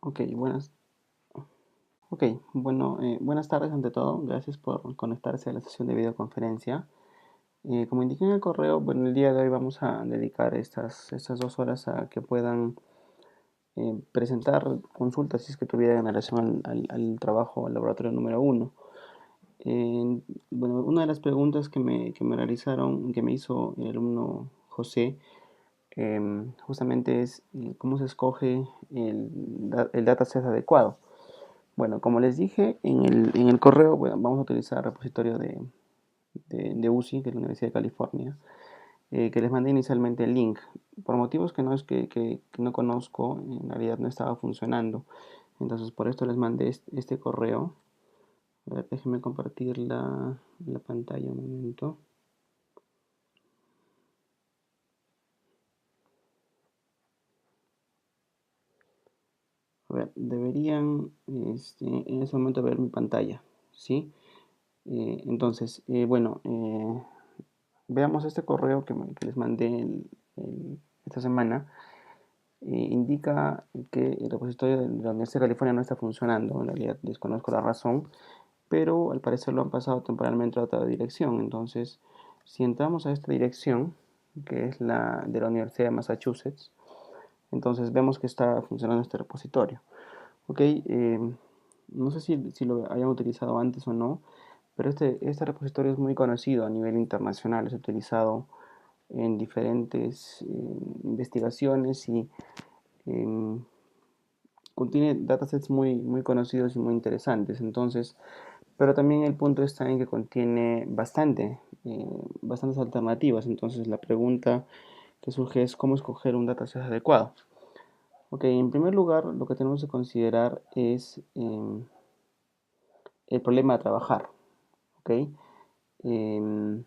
Ok, buenas tardes ante todo. Gracias por conectarse a la sesión de videoconferencia. Como indiqué en el correo, bueno, el día de hoy vamos a dedicar estas 2 horas a que puedan presentar consultas si es que tuvieran en relación al trabajo, al laboratorio número uno. Bueno, una de las preguntas que me realizaron, que me hizo el alumno José, justamente es cómo se escoge el dataset adecuado. Bueno, como les dije en el correo, bueno, vamos a utilizar el repositorio de UCI, que es la Universidad de California, que les mandé inicialmente el link. Por motivos que no, que no conozco, en realidad no estaba funcionando. Entonces, por esto les mandé este correo. A ver, déjenme compartir la pantalla un momento. A ver, deberían en ese momento ver mi pantalla, ¿sí? Entonces, bueno, veamos este correo que les mandé esta semana. Indica que el repositorio de la Universidad de California no está funcionando. En realidad desconozco la razón, pero al parecer lo han pasado temporalmente a otra dirección. Entonces, si entramos a esta dirección, que es la de la Universidad de Massachusetts, entonces vemos que está funcionando este repositorio. Ok, no sé si lo hayan utilizado antes o no, pero este repositorio es muy conocido a nivel internacional. Es utilizado en diferentes investigaciones y em, contiene datasets muy conocidos y muy interesantes. Entonces, pero también el punto está en que contiene bastantes alternativas. Entonces, la pregunta que surge es cómo escoger un dataset adecuado. Ok, en primer lugar, lo que tenemos que considerar es el problema a trabajar. Ok, Em,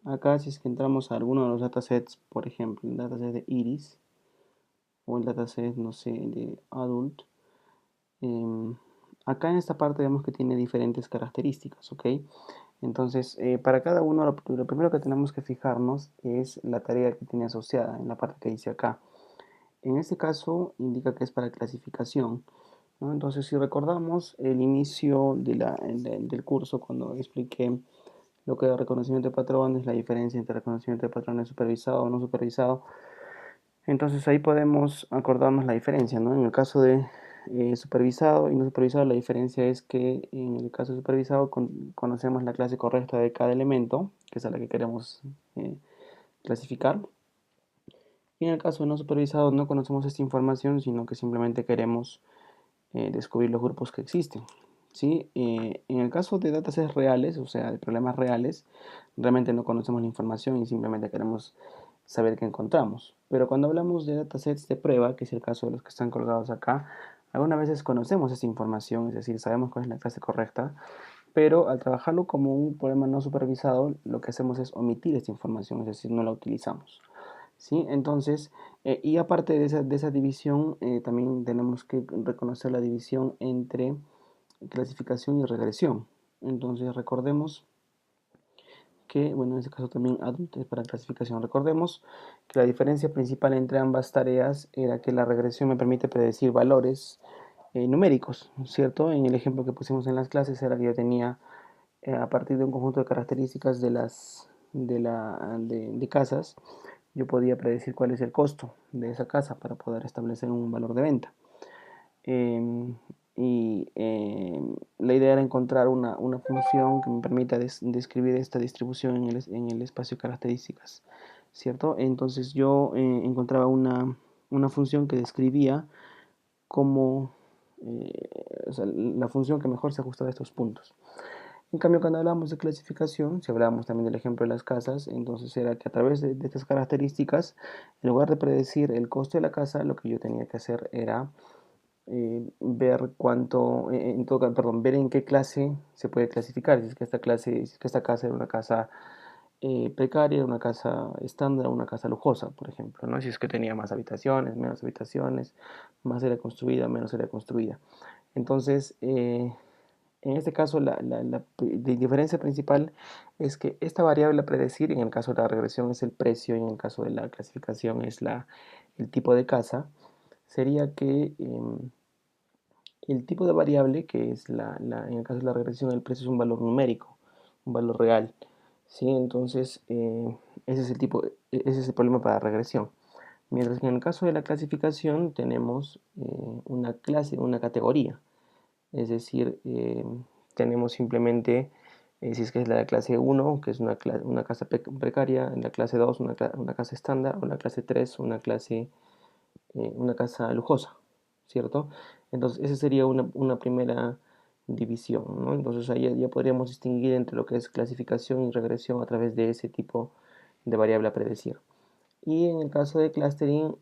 acá si es que entramos a alguno de los datasets, por ejemplo, el dataset de Iris o el dataset, no sé, de Adult. Em, Acá en esta parte vemos que tiene diferentes características, ¿ok? Entonces, para cada uno, lo primero que tenemos que fijarnos es la tarea que tiene asociada en la parte que dice acá. En este caso, indica que es para clasificación, ¿no? Entonces, si recordamos el inicio del curso, cuando expliqué lo que es reconocimiento de patrones, la diferencia entre reconocimiento de patrones supervisado o no supervisado, entonces ahí podemos acordarnos la diferencia, ¿no? En el caso de supervisado y no supervisado, la diferencia es que en el caso de supervisado conocemos la clase correcta de cada elemento, que es a la que queremos clasificar. Y en el caso de no supervisado no conocemos esta información, sino que simplemente queremos descubrir los grupos que existen. ¿Sí? En el caso de datasets reales, o sea, de problemas reales, realmente no conocemos la información y simplemente queremos saber qué encontramos. Pero cuando hablamos de datasets de prueba, que es el caso de los que están colgados acá, algunas veces conocemos esta información, es decir, sabemos cuál es la clase correcta, pero al trabajarlo como un problema no supervisado, lo que hacemos es omitir esta información, es decir, no la utilizamos. ¿Sí? Entonces, y aparte de esa división, también tenemos que reconocer la división entre clasificación y regresión. Entonces, recordemos que, bueno, en este caso también adult es para clasificación. Recordemos que la diferencia principal entre ambas tareas era que la regresión me permite predecir valores numéricos, ¿cierto? En el ejemplo que pusimos en las clases era que yo tenía a partir de un conjunto de características de casas, yo podía predecir cuál es el costo de esa casa para poder establecer un valor de venta. Eh, la idea era encontrar una función que me permita describir esta distribución en el espacio de características, ¿cierto? Entonces yo encontraba una función que describía cómo, o sea, la función que mejor se ajustaba a estos puntos. En cambio, cuando hablamos de clasificación, si hablábamos también del ejemplo de las casas, entonces era que a través de estas características, en lugar de predecir el costo de la casa, lo que yo tenía que hacer era ver perdón, ver en qué clase se puede clasificar. Si es que esta casa era una casa precaria, una casa estándar, una casa lujosa, por ejemplo, ¿no? Si es que tenía más habitaciones, menos habitaciones, más era construida, menos era construida. Entonces, en este caso, la diferencia principal es que esta variable a predecir, en el caso de la regresión es el precio y en el caso de la clasificación es el tipo de casa, sería que el tipo de variable, que es en el caso de la regresión, el precio es un valor numérico, un valor real. ¿Sí? Entonces, ese es el tipo, ese es el problema para regresión. Mientras que en el caso de la clasificación tenemos una clase, una categoría. Es decir, tenemos simplemente, si es que es la clase 1, que es una casa precaria, en la clase 2 una casa estándar, o la clase 3 una casa lujosa, ¿cierto? Entonces, esa sería una primera división, ¿no? Entonces, ahí ya podríamos distinguir entre lo que es clasificación y regresión a través de ese tipo de variable a predecir. Y en el caso de clustering,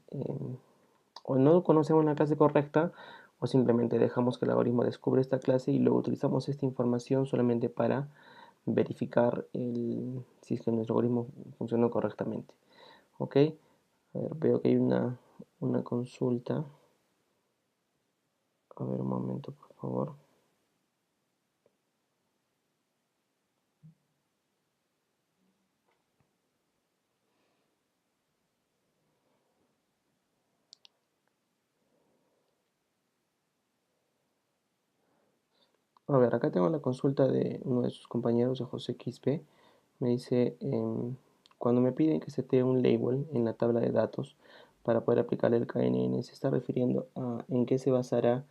o no conocemos la clase correcta, o simplemente dejamos que el algoritmo descubra esta clase y luego utilizamos esta información solamente para verificar si es que nuestro algoritmo funcionó correctamente. ¿Ok? A ver, veo que hay una consulta. A ver, un momento, por favor. A ver, acá tengo la consulta de uno de sus compañeros, de José Quispe. Me dice, cuando me piden que setee un label en la tabla de datos para poder aplicar el KNN, ¿se está refiriendo a en qué se basará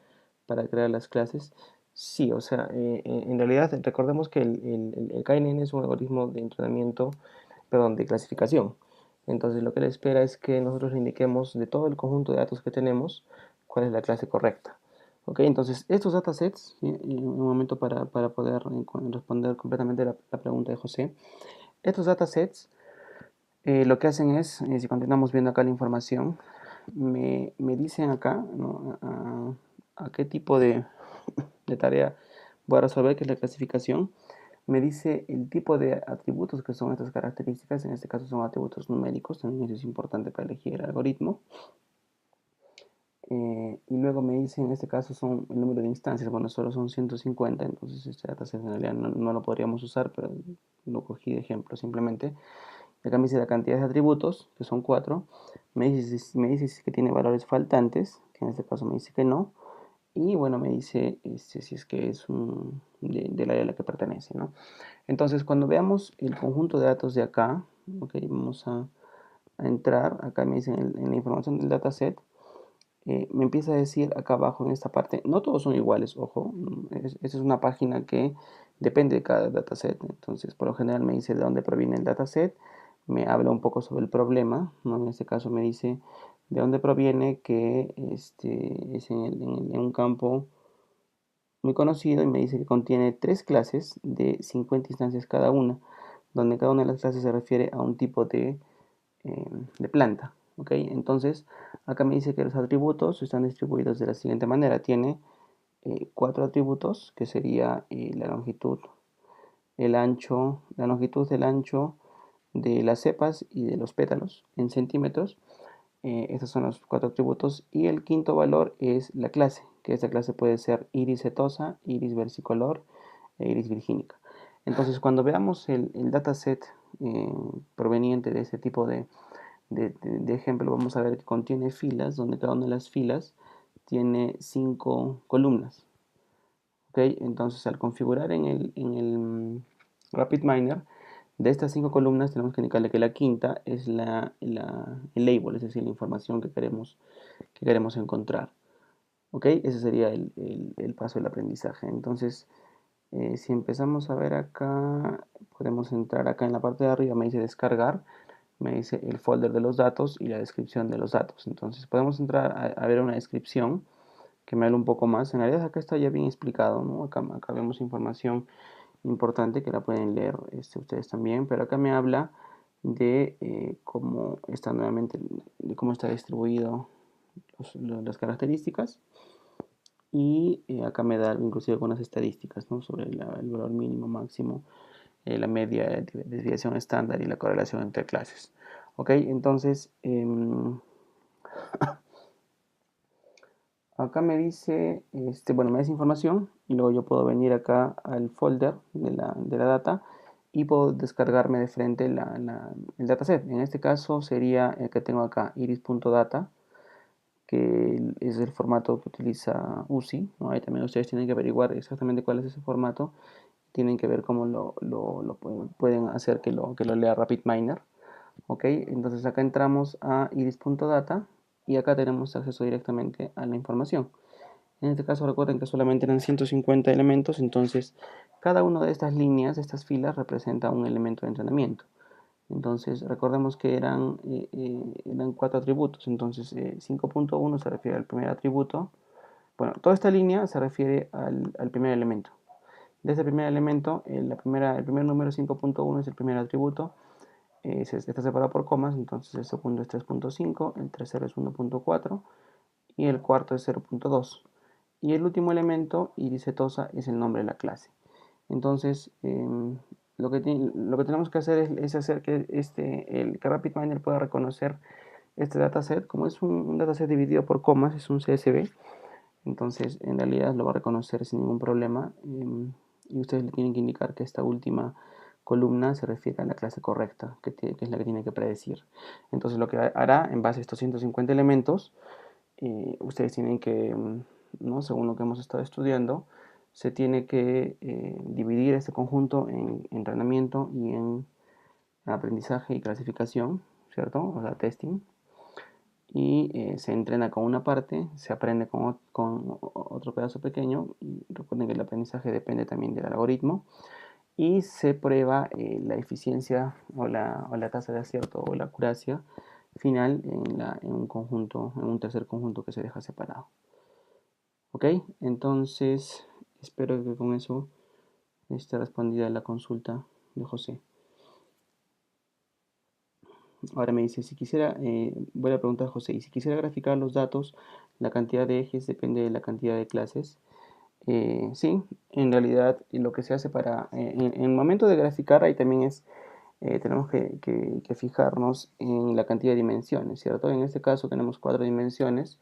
para crear las clases? Sí, o sea, en realidad recordemos que el KNN es un algoritmo de entrenamiento, perdón, de clasificación. Entonces lo que le espera es que nosotros le indiquemos de todo el conjunto de datos que tenemos cuál es la clase correcta. Ok, entonces estos datasets, un momento para poder responder completamente la pregunta de José. Estos datasets lo que hacen es, si continuamos viendo acá la información, me dicen acá, ¿no? a qué tipo de tarea voy a resolver, que es la clasificación. Me dice el tipo de atributos que son estas características, en este caso son atributos numéricos, también eso es importante para elegir el algoritmo. Y luego me dice, en este caso son el número de instancias, bueno, solo son 150, entonces este dataset en realidad no lo podríamos usar, pero lo cogí de ejemplo simplemente. Acá me dice la cantidad de atributos, que son 4. Me dice si es que tiene valores faltantes, que en este caso me dice que no. Y bueno, me dice si es que es del área a la que pertenece, ¿no? Entonces, cuando veamos el conjunto de datos de acá, ok, vamos a entrar. Acá me dicen en la información del dataset, me empieza a decir acá abajo en esta parte, no todos son iguales, ojo, esa es una página que depende de cada dataset. Entonces, por lo general me dice de dónde proviene el dataset, me habla un poco sobre el problema, ¿no? En este caso me dice de dónde proviene, que es en un campo muy conocido, y me dice que contiene tres clases de 50 instancias cada una, donde cada una de las clases se refiere a un tipo de planta. ¿Ok? Entonces, acá me dice que los atributos están distribuidos de la siguiente manera. Tiene cuatro atributos, que sería la longitud, el ancho, la longitud del ancho de las cepas y de los pétalos en centímetros. Estos son los cuatro atributos. Y el quinto valor es la clase, que esta clase puede ser iris setosa, iris versicolor e iris virgínica. Entonces, cuando veamos el dataset proveniente de ese tipo de ejemplo, vamos a ver que contiene filas, donde cada una de las filas tiene 5 columnas. ¿Ok? Entonces, al configurar en el RapidMiner, de estas 5 columnas tenemos que indicarle que la quinta es el label, es decir, la información que queremos encontrar. ¿Ok? Ese sería el paso del aprendizaje. Entonces, si empezamos a ver acá, podemos entrar acá en la parte de arriba, me dice descargar, me dice el folder de los datos y la descripción de los datos. Entonces podemos entrar a ver una descripción que me habla un poco más. En realidad acá está ya bien explicado, ¿no? Acá vemos información importante que la pueden leer ustedes también, pero acá me habla de cómo está nuevamente, de cómo está distribuido las características. Y acá me da inclusive algunas estadísticas, ¿no? Sobre el valor mínimo, máximo, la media de desviación estándar y la correlación entre clases. Ok, entonces acá me dice, bueno, me da esa información y luego yo puedo venir acá al folder de la data y puedo descargarme de frente el dataset. En este caso sería el que tengo acá, iris.data, que es el formato que utiliza UCI, ¿no? Ahí también ustedes tienen que averiguar exactamente cuál es ese formato, tienen que ver cómo lo pueden hacer que lo lea RapidMiner. Ok, entonces acá entramos a iris.data y acá tenemos acceso directamente a la información. En este caso recuerden que solamente eran 150 elementos, entonces cada una de estas líneas, de estas filas, representa un elemento de entrenamiento. Entonces recordemos que eran cuatro atributos, entonces 5.1 se refiere al primer atributo. Bueno, toda esta línea se refiere al primer elemento. De ese primer elemento, el primer número 5.1 es el primer atributo, está separado por comas, entonces el segundo es 3.5, el tercero es 1.4 y el cuarto es 0.2. Y el último elemento, irisetosa, es el nombre de la clase. Entonces, lo que tenemos que hacer es hacer que, que RapidMiner pueda reconocer este dataset. Como es un dataset dividido por comas, es un CSV, entonces en realidad lo va a reconocer sin ningún problema. Y ustedes le tienen que indicar que esta última columna se refiere a la clase correcta, que es la que tiene que predecir. Entonces lo que hará en base a estos 150 elementos, ustedes tienen que, ¿no? Según lo que hemos estado estudiando, se tiene que dividir este conjunto en entrenamiento y en aprendizaje y clasificación, ¿cierto? O sea, testing. Y se entrena con una parte, se aprende con otro pedazo pequeño. Y recuerden que el aprendizaje depende también del algoritmo. Y se prueba la eficiencia o la tasa de acierto o la acuracia final en un conjunto, en un tercer conjunto que se deja separado. Ok, entonces espero que con eso esté respondida la consulta de José. Ahora me dice, si quisiera, voy a preguntar a José, y si quisiera graficar los datos, la cantidad de ejes depende de la cantidad de clases. Sí, en realidad lo que se hace en el momento de graficar, ahí también tenemos que fijarnos en la cantidad de dimensiones, ¿cierto? En este caso tenemos 4 dimensiones.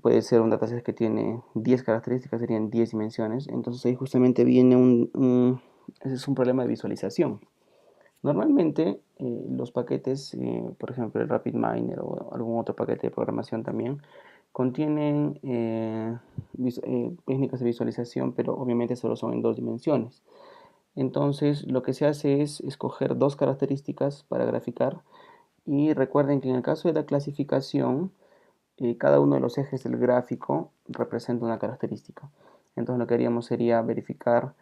Puede ser un dataset que tiene 10 características, serían 10 dimensiones. Entonces ahí justamente viene ese es un problema de visualización. Normalmente los paquetes, por ejemplo el RapidMiner o algún otro paquete de programación también, contienen técnicas de visualización, pero obviamente solo son en 2 dimensiones. Entonces lo que se hace es escoger 2 características para graficar y recuerden que en el caso de la clasificación, cada uno de los ejes del gráfico representa una característica. Entonces lo que haríamos sería verificar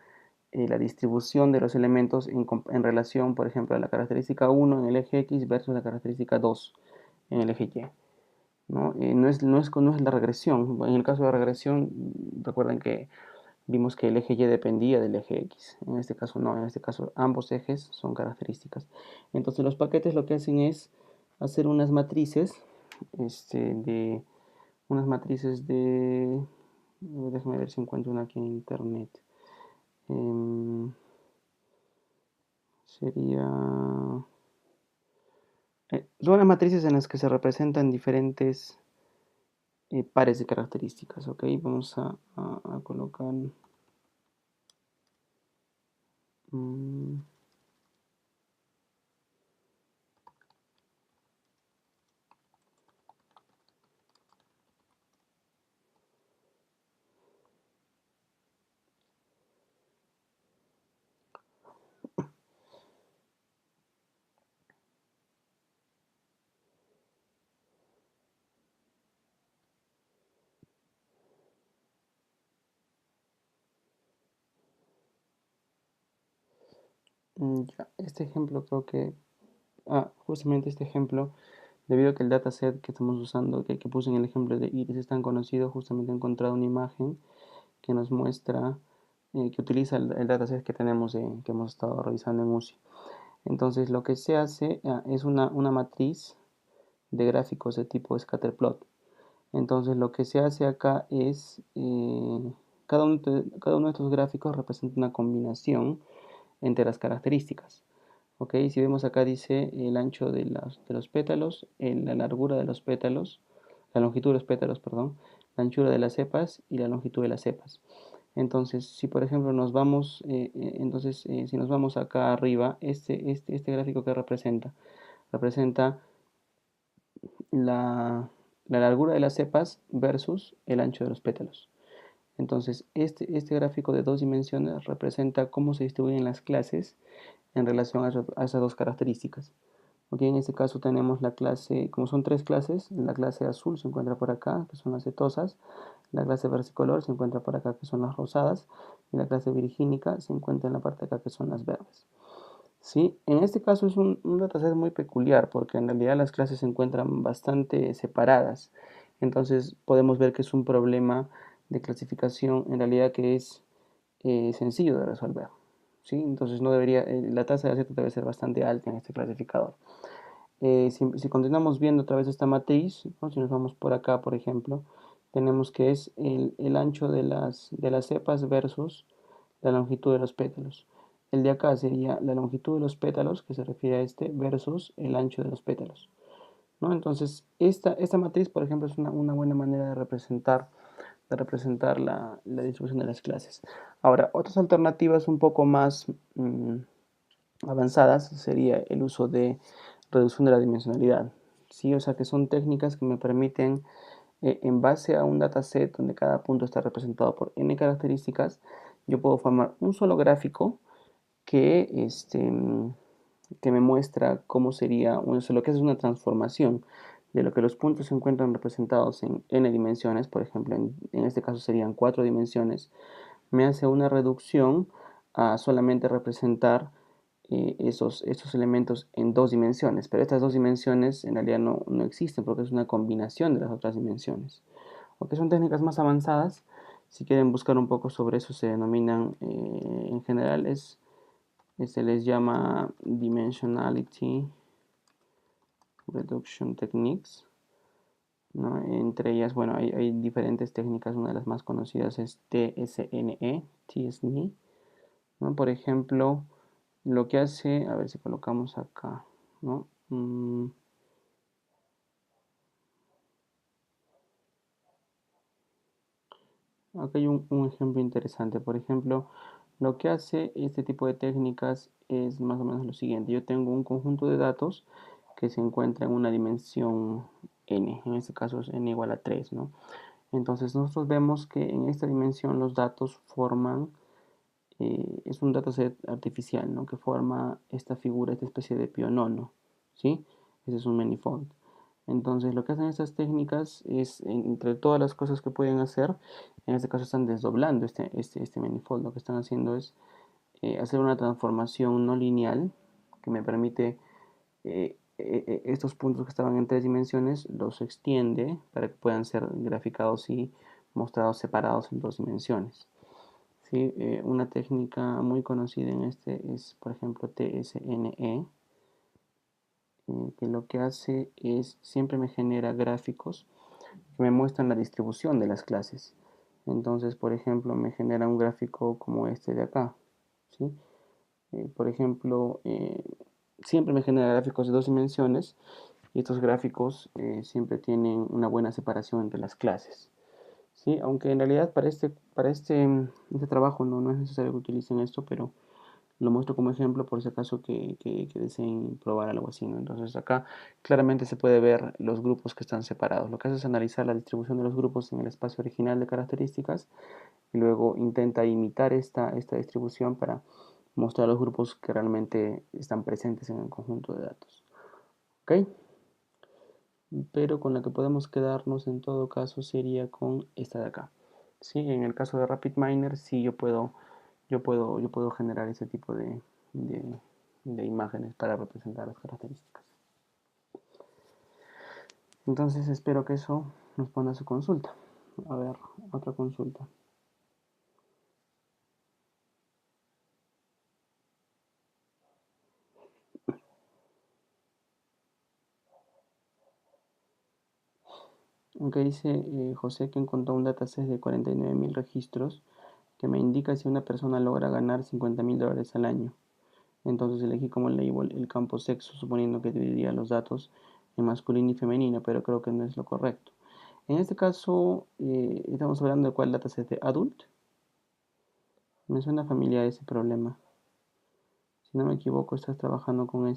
la distribución de los elementos en relación, por ejemplo, a la característica 1 en el eje X versus la característica 2 en el eje Y. ¿No? No es la regresión. En el caso de regresión, recuerden que vimos que el eje Y dependía del eje X. En este caso no, en este caso ambos ejes son características. Entonces los paquetes lo que hacen es hacer unas matrices, de unas matrices de, déjame ver si encuentro una aquí en internet. Sería, son unas matrices en las que se representan diferentes pares de características, ¿ok? Vamos a colocar, mm, ya, este ejemplo creo que, justamente este ejemplo, debido a que el dataset que estamos usando, que puse en el ejemplo de Iris es tan conocido, justamente he encontrado una imagen que nos muestra, que utiliza el dataset que tenemos, que hemos estado revisando en UCI. Entonces lo que se hace es una matriz de gráficos de tipo scatterplot. Entonces lo que se hace acá es, cada uno de estos gráficos representa una combinación entre las características. ¿Ok? Si vemos acá dice el ancho de los pétalos, la largura de los pétalos, la longitud de los pétalos, perdón, la anchura de las cepas y la longitud de las cepas. Entonces, si por ejemplo nos vamos, si nos vamos acá arriba, este gráfico que representa la, la largura de las cepas versus el ancho de los pétalos. Entonces, este gráfico de dos dimensiones representa cómo se distribuyen las clases en relación a esas dos características. Ok, en este caso tenemos la clase, como son tres clases, la clase azul se encuentra por acá, que son las cetosas, la clase versicolor se encuentra por acá, que son las rosadas, y la clase virgínica se encuentra en la parte de acá, que son las verdes. ¿Sí? En este caso es un dataset muy peculiar, porque en realidad las clases se encuentran bastante separadas. Entonces podemos ver que es un problema de clasificación en realidad que es sencillo de resolver. ¿Sí? Entonces no debería, la tasa de acierto debe ser bastante alta en este clasificador. Si continuamos viendo otra vez esta matriz, ¿no? Si nos vamos por acá, por ejemplo, tenemos que es el ancho de las cepas versus la longitud de los pétalos. El de acá sería la longitud de los pétalos, que se refiere a este, versus el ancho de los pétalos, ¿no? Entonces, esta matriz, por ejemplo, es una buena manera de representar la distribución de las clases. Ahora, otras alternativas un poco más avanzadas sería el uso de reducción de la dimensionalidad. ¿Sí? O sea que son técnicas que me permiten, en base a un dataset donde cada punto está representado por n características, yo puedo formar un solo gráfico que, que me muestra cómo sería, lo que es una transformación de lo que los puntos se encuentran representados en n dimensiones, por ejemplo, en este caso serían 4 dimensiones, me hace una reducción a solamente representar estos elementos en dos dimensiones, pero estas dos dimensiones en realidad no existen porque es una combinación de las otras dimensiones. Aunque son técnicas más avanzadas, si quieren buscar un poco sobre eso, se denominan, en general, se les llama Dimensionality Reduction Techniques, ¿no? Entre ellas, bueno, hay diferentes técnicas, una de las más conocidas es TSNE, TSNE, ¿no? Por ejemplo, lo que hace, a ver si colocamos acá, ¿no? Acá hay un ejemplo interesante. Por ejemplo, lo que hace este tipo de técnicas es más o menos lo siguiente. Yo tengo un conjunto de datos que se encuentra en una dimensión n. En este caso es n igual a 3, ¿no? Entonces nosotros vemos que en esta dimensión los datos forman, es un dataset artificial, ¿no? Que forma esta figura, esta especie de pionono, ¿sí? Ese es un manifold. Entonces lo que hacen estas técnicas es, entre todas las cosas que pueden hacer, en este caso están desdoblando este manifold. Lo que están haciendo es hacer una transformación no lineal que me permite estos puntos que estaban en tres dimensiones, los extiende para que puedan ser graficados y mostrados separados en dos dimensiones. ¿Sí? Una técnica muy conocida en este es, por ejemplo, TSNE, que lo que hace es siempre me genera gráficos que me muestran la distribución de las clases. Entonces, por ejemplo, me genera un gráfico como este de acá. ¿Sí? Por ejemplo, siempre me genera gráficos de dos dimensiones y estos gráficos siempre tienen una buena separación entre las clases. ¿Sí? Aunque en realidad este trabajo no es necesario que utilicen esto, pero lo muestro como ejemplo por si acaso que deseen probar algo así, ¿no? Entonces acá claramente se puede ver los grupos que están separados. Lo que hace es analizar la distribución de los grupos en el espacio original de características y luego intenta imitar esta distribución para mostrar los grupos que realmente están presentes en el conjunto de datos. ¿Ok? Pero con la que podemos quedarnos en todo caso sería con esta de acá. ¿Sí? En el caso de RapidMiner, sí yo puedo generar ese tipo de, de imágenes para representar las características. Entonces espero que eso nos ponga a su consulta. A ver, otra consulta. Aunque dice José que encontró un dataset de 49.000 registros que me indica si una persona logra ganar $50.000 al año. Entonces elegí como label el campo sexo, suponiendo que dividiría los datos en masculino y femenino, pero creo que no es lo correcto. En este caso, estamos hablando de cuál dataset de adult. Me suena familiar ese problema. Si no me equivoco, estás trabajando con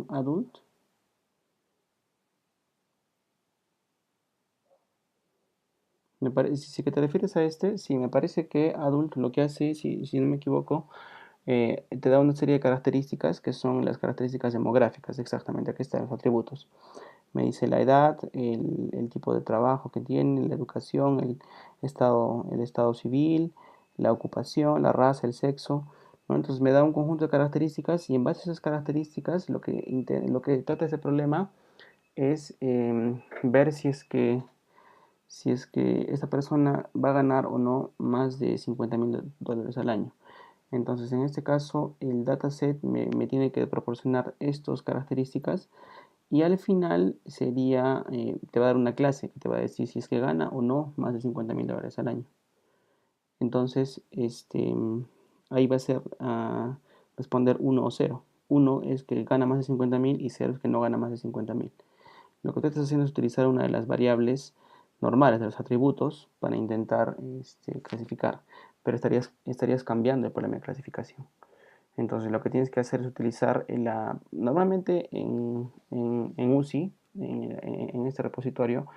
adult. Me parece, si que te refieres a este, sí, me parece que adult lo que hace, si no me equivoco, te da una serie de características que son las características demográficas, exactamente, aquí están los atributos. Me dice la edad, el tipo de trabajo que tiene, la educación, el estado civil, la ocupación, la raza, el sexo, ¿no? Entonces me da un conjunto de características y en base a esas características lo que trata ese problema es ver si es que esta persona va a ganar o no más de $50,000 al año. Entonces, en este caso, el dataset me tiene que proporcionar estas características y al final te va a dar una clase que te va a decir si es que gana o no más de $50,000 al año. Entonces, ahí va a ser responder uno o cero. Uno es que gana más de 50,000 y cero es que no gana más de 50,000. Lo que tú estás haciendo es utilizar una de las variables normales de los atributos para intentar clasificar, pero estarías cambiando el problema de clasificación. Entonces lo que tienes que hacer es utilizar normalmente en UCI, en este repositorio,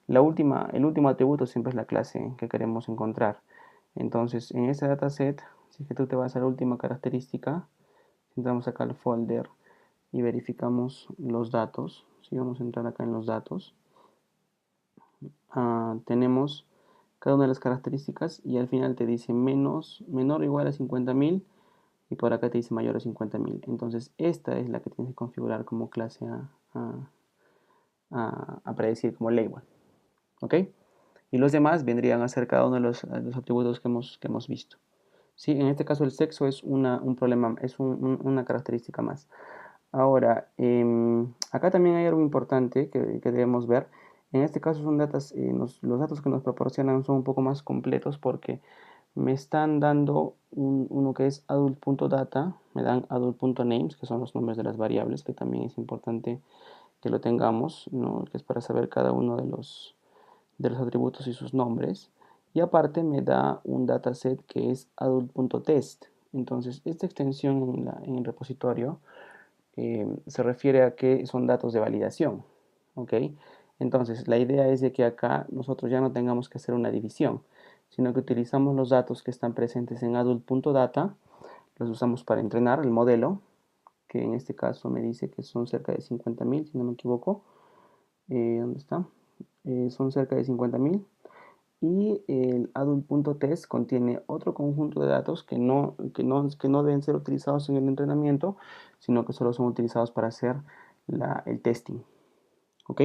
el último atributo siempre es la clase que queremos encontrar. Entonces en este dataset, si es que tú te vas a la última característica, entramos acá al folder y verificamos los datos. Si vamos a entrar acá en los datos, tenemos cada una de las características y al final te dice menor o igual a 50,000 y por acá te dice mayor a 50,000. Entonces esta es la que tienes que configurar como clase a predecir como label. ¿Ok? Y los demás vendrían a ser cada uno de los atributos que hemos visto. ¿Sí? En este caso el sexo es un problema, es una característica más. Ahora, acá también hay algo importante que debemos ver. En este caso los datos que nos proporcionan son un poco más completos porque me están dando uno que es adult.data, me dan adult.names, que son los nombres de las variables, que también es importante que lo tengamos, ¿no? Que es para saber cada uno de los atributos y sus nombres. Y aparte me da un dataset que es adult.test. Entonces, esta extensión en el repositorio se refiere a que son datos de validación. ¿Ok? Entonces, la idea es de que acá nosotros ya no tengamos que hacer una división, sino que utilizamos los datos que están presentes en adult.data, los usamos para entrenar el modelo, que en este caso me dice que son cerca de 50,000, si no me equivoco. ¿Dónde está? Son cerca de 50,000. Y el adult.test contiene otro conjunto de datos que no deben ser utilizados en el entrenamiento, sino que solo son utilizados para hacer el testing. ¿Ok?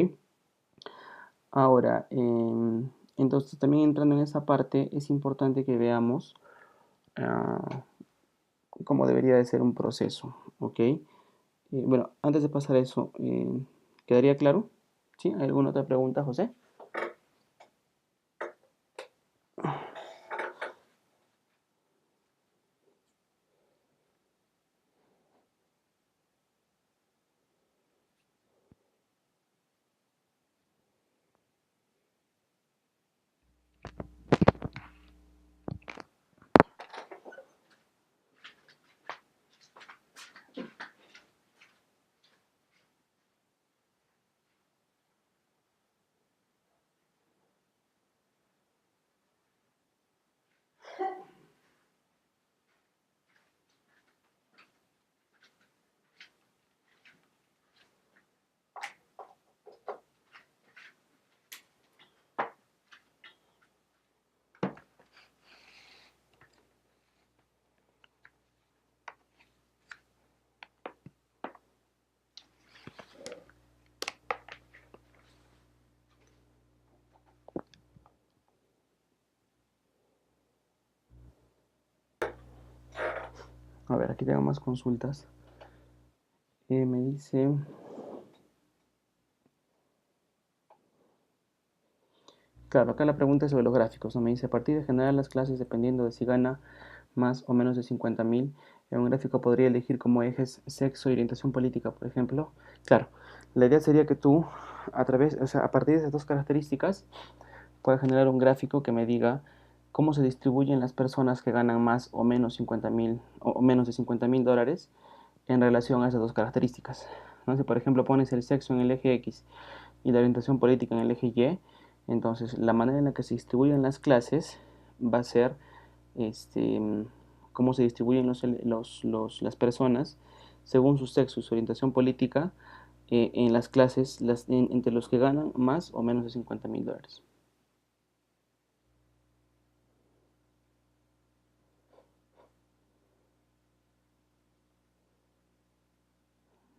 Ahora, entonces también entrando en esa parte, es importante que veamos uh, cómo debería de ser un proceso. ¿Ok? Bueno, antes de pasar a eso, ¿quedaría claro? ¿Sí? ¿Hay alguna otra pregunta, José? A ver, aquí tengo más consultas. Me dice, claro, acá la pregunta es sobre los gráficos, ¿no? Me dice, a partir de generar las clases dependiendo de si gana más o menos de 50,000, en un gráfico podría elegir como ejes sexo y orientación política, por ejemplo. Claro, la idea sería que tú, o sea, a partir de esas dos características, puedas generar un gráfico que me diga cómo se distribuyen las personas que ganan más o menos 50,000 o menos de $50,000 en relación a esas dos características. ¿No? Si por ejemplo pones el sexo en el eje X y la orientación política en el eje Y, Entonces, la manera en la que se distribuyen las clases va a ser este, cómo se distribuyen las personas según su sexo y su orientación política en las clases entre los que ganan más o menos de $50.000.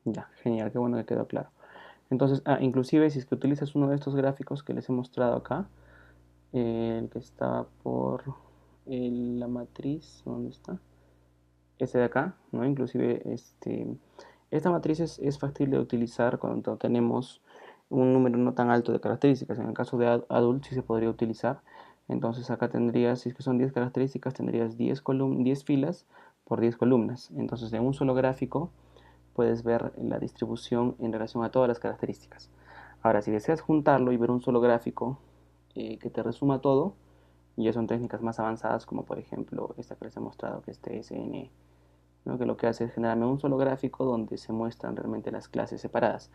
Ya, genial, qué bueno que quedó claro. Entonces, inclusive si es que utilizas uno de estos gráficos que les he mostrado acá, el que está por la matriz, ¿dónde está? Este de acá, ¿no? Inclusive esta matriz es factible de utilizar cuando tenemos un número no tan alto de características. En el caso de adult sí se podría utilizar. Entonces acá tendrías, si es que son 10 características, tendrías 10 filas por 10 columnas. Entonces en un solo gráfico puedes ver la distribución en relación a todas las características. Ahora, si deseas juntarlo y ver un solo gráfico que te resuma todo, ya son técnicas más avanzadas como por ejemplo esta que les he mostrado, que es TSN, ¿no? Que lo que hace es generarme un solo gráfico donde se muestran realmente las clases separadas.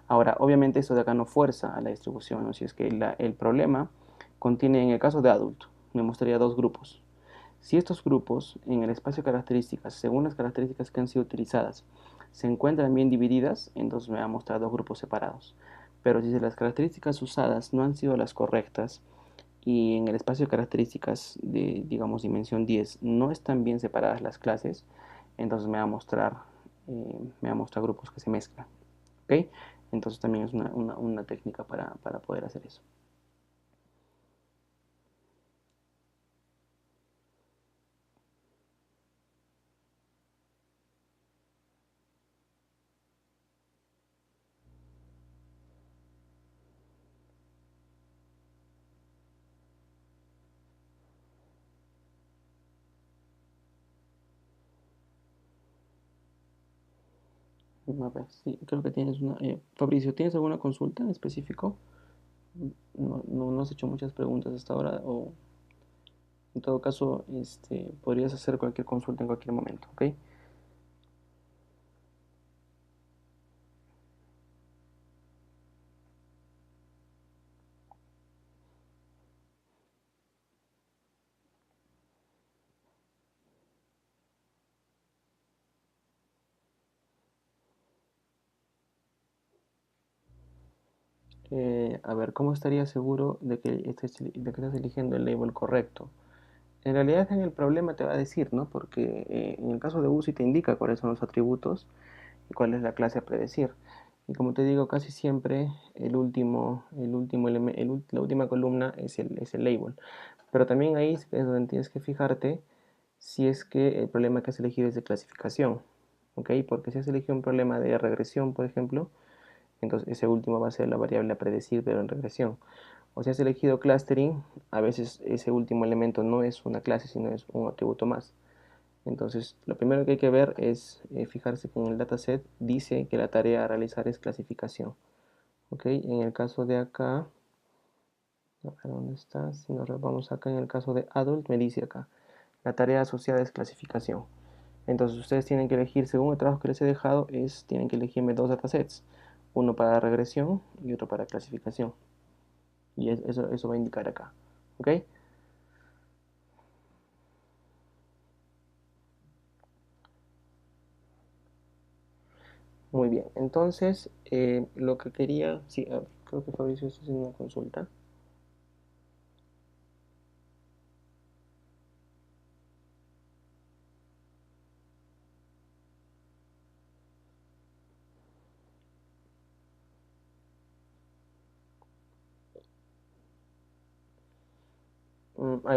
Ahora, obviamente esto de acá no fuerza a la distribución, ¿no? Si es que el problema contiene, en el caso de adulto, me mostraría dos grupos. Si estos grupos en el espacio de características, según las características que han sido utilizadas, se encuentran bien divididas, entonces me va a mostrar dos grupos separados. Pero si las características usadas no han sido las correctas y en el espacio de características de, digamos, dimensión 10 no están bien separadas las clases, entonces me va a mostrar grupos que se mezclan. ¿Ok? Entonces también es una técnica para poder hacer eso. A ver, sí, creo que tienes una... Fabricio, ¿tienes alguna consulta en específico? No has hecho muchas preguntas hasta ahora, o en todo caso, podrías hacer cualquier consulta en cualquier momento, ¿ok? A ver, ¿cómo estarías seguro de que estás eligiendo el label correcto? En realidad en el problema te va a decir, ¿no? Porque en el caso de UCI te indica cuáles son los atributos y cuál es la clase a predecir. Y como te digo, casi siempre la última columna es el label. Pero también ahí es donde tienes que fijarte si es que el problema que has elegido es de clasificación. ¿Ok? Porque si has elegido un problema de regresión, por ejemplo, entonces ese último va a ser la variable a predecir, pero en regresión. O si has elegido clustering, a veces ese último elemento no es una clase, sino es un atributo más. Entonces, lo primero que hay que ver es fijarse que en el dataset dice que la tarea a realizar es clasificación. ¿Ok? En el caso de acá, a ver dónde está, si nos vamos acá en el caso de adult, me dice acá, la tarea asociada es clasificación. Entonces ustedes tienen que elegir, según el trabajo que les he dejado, tienen que elegirme dos datasets, uno para regresión y otro para clasificación. Y eso va a indicar acá. ¿Ok? Muy bien. Entonces, lo que quería, sí, creo que Fabricio está haciendo una consulta.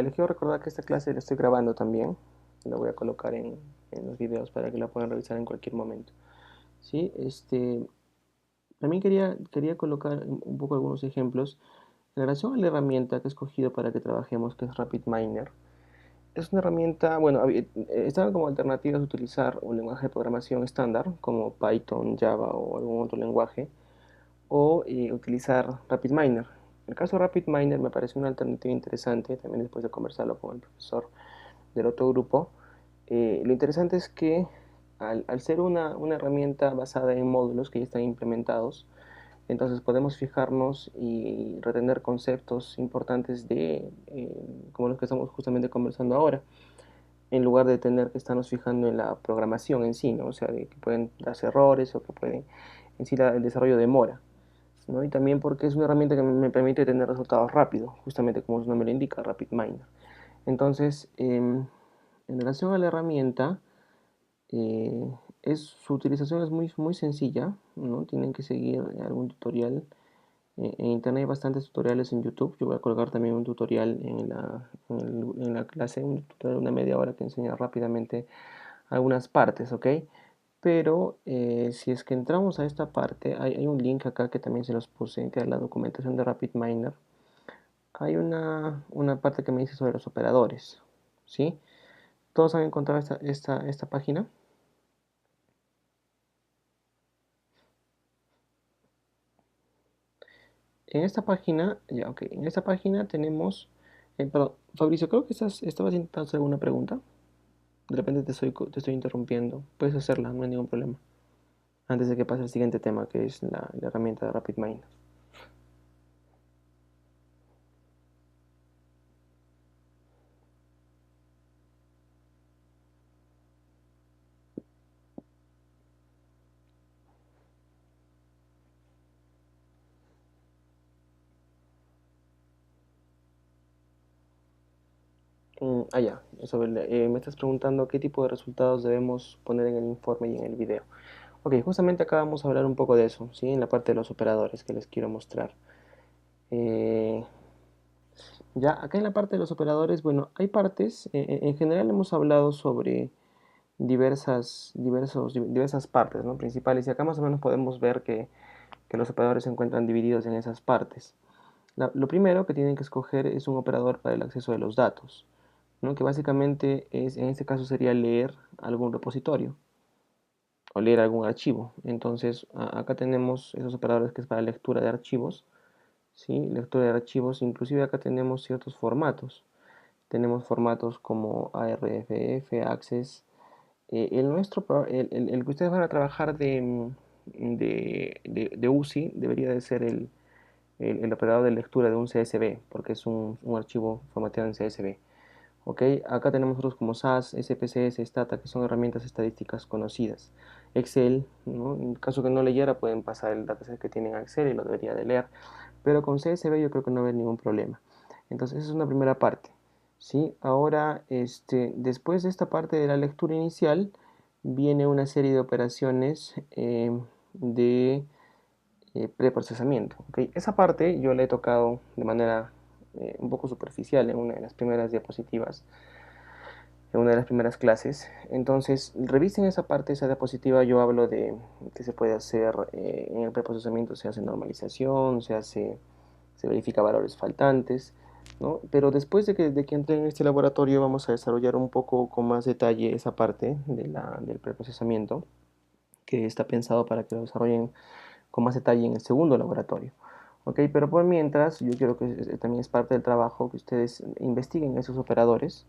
Les quiero recordar que esta clase la estoy grabando también. La voy a colocar en los videos para que la puedan revisar en cualquier momento. Sí, también quería colocar un poco algunos ejemplos en relación a la herramienta que he escogido para que trabajemos, que es RapidMiner. Es una herramienta, bueno, estaban como alternativas utilizar un lenguaje de programación estándar como Python, Java o algún otro lenguaje, o utilizar RapidMiner. En el caso de RapidMiner me parece una alternativa interesante, también después de conversarlo con el profesor del otro grupo. Lo interesante es que al ser una herramienta basada en módulos que ya están implementados, Entonces podemos fijarnos y retener conceptos importantes como los que estamos justamente conversando ahora, en lugar de tener que estarnos fijando en la programación en sí, ¿no? O sea, de que pueden darse errores o que pueden, en sí el desarrollo demora, ¿no? Y también porque es una herramienta que me permite tener resultados rápidos, justamente como su nombre lo indica, RapidMiner. Entonces, en relación a la herramienta, eh, su utilización es muy sencilla, ¿no? Tienen que seguir algún tutorial. En internet hay bastantes tutoriales en YouTube. Yo voy a colgar también un tutorial en la clase, un tutorial de una media hora que enseña rápidamente algunas partes, ¿ok? Pero si es que entramos a esta parte, hay un link acá que también se los puse, que es la documentación de RapidMiner. Hay una parte que me dice sobre los operadores, ¿sí? ¿Todos han encontrado esta página? En esta página, ya, ok, en esta página tenemos, perdón, Fabricio, creo que estabas intentando hacer alguna pregunta. De repente te estoy interrumpiendo. Puedes hacerla, no hay ningún problema. Antes de que pase al siguiente tema, que es la herramienta de RapidMiner. Ya, me estás preguntando qué tipo de resultados debemos poner en el informe y en el video. Ok, justamente acá vamos a hablar un poco de eso, ¿sí? En la parte de los operadores que les quiero mostrar. Eh, ya, acá en la parte de los operadores, bueno, hay partes, en general hemos hablado sobre diversas partes, ¿no? Principales, y acá más o menos podemos ver que los operadores se encuentran divididos en esas partes. Lo primero que tienen que escoger es un operador para el acceso de los datos, ¿no? Que básicamente en este caso sería leer algún repositorio o leer algún archivo. Entonces, acá tenemos esos operadores que es para lectura de archivos, ¿sí? Lectura de archivos, inclusive acá tenemos ciertos formatos. Tenemos formatos como ARFF, Access. El que ustedes van a trabajar de UCI debería de ser el operador de lectura de un CSV, porque es un archivo formateado en CSV. ¿Ok? Acá tenemos otros como SAS, SPSS, Stata, que son herramientas estadísticas conocidas. Excel, ¿no? En caso que no leyera, pueden pasar el dataset que tienen a Excel y lo debería de leer. Pero con CSV yo creo que no va a haber ningún problema. Entonces, esa es una primera parte. ¿Sí? Ahora, después de esta parte de la lectura inicial, viene una serie de operaciones de preprocesamiento. ¿Ok? Esa parte yo la he tocado de manera un poco superficial en una de las primeras diapositivas, en una de las primeras clases. Entonces, revisen esa parte, esa diapositiva. Yo hablo de que se puede hacer en el preprocesamiento, se hace normalización, se verifica valores faltantes, ¿no? Pero después de que entre en este laboratorio vamos a desarrollar un poco con más detalle esa parte del preprocesamiento, que está pensado para que lo desarrollen con más detalle en el segundo laboratorio. ¿Ok? Pero por mientras, yo quiero que también es parte del trabajo que ustedes investiguen esos operadores,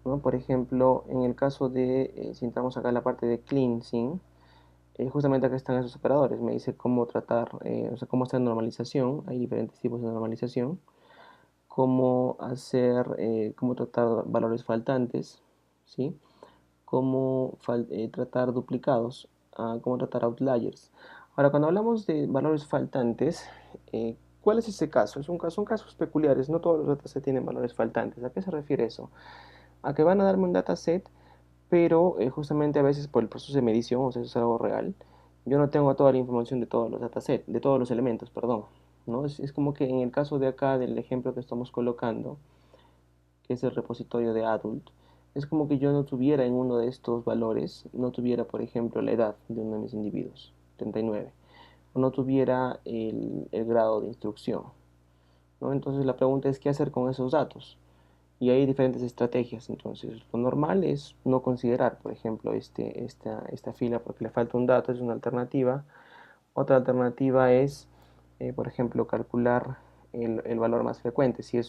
¿no? Por ejemplo, en el caso si entramos acá en la parte de cleansing, justamente acá están esos operadores. Me dice cómo tratar, o sea, cómo hacer normalización. Hay diferentes tipos de normalización. Cómo tratar valores faltantes, ¿sí? Cómo tratar duplicados, cómo tratar outliers. Ahora, cuando hablamos de valores faltantes, ¿cuál es ese caso? Son casos peculiares, no todos los datasets tienen valores faltantes. ¿A qué se refiere eso? A que van a darme un dataset, pero justamente a veces por el proceso de medición, o sea, eso es algo real, yo no tengo toda la información de todos los datasets, de todos los elementos, perdón. ¿No? Es como que en el caso de acá, del ejemplo que estamos colocando, que es el repositorio de adult, es como que yo no tuviera en uno de estos valores, no tuviera, por ejemplo, la edad de uno de mis individuos, 39, o no tuviera el grado de instrucción, ¿no? Entonces la pregunta es qué hacer con esos datos. Y hay diferentes estrategias. Entonces, lo normal es no considerar, por ejemplo, esta fila porque le falta un dato, es una alternativa. Otra alternativa es, por ejemplo, calcular el valor más frecuente. Y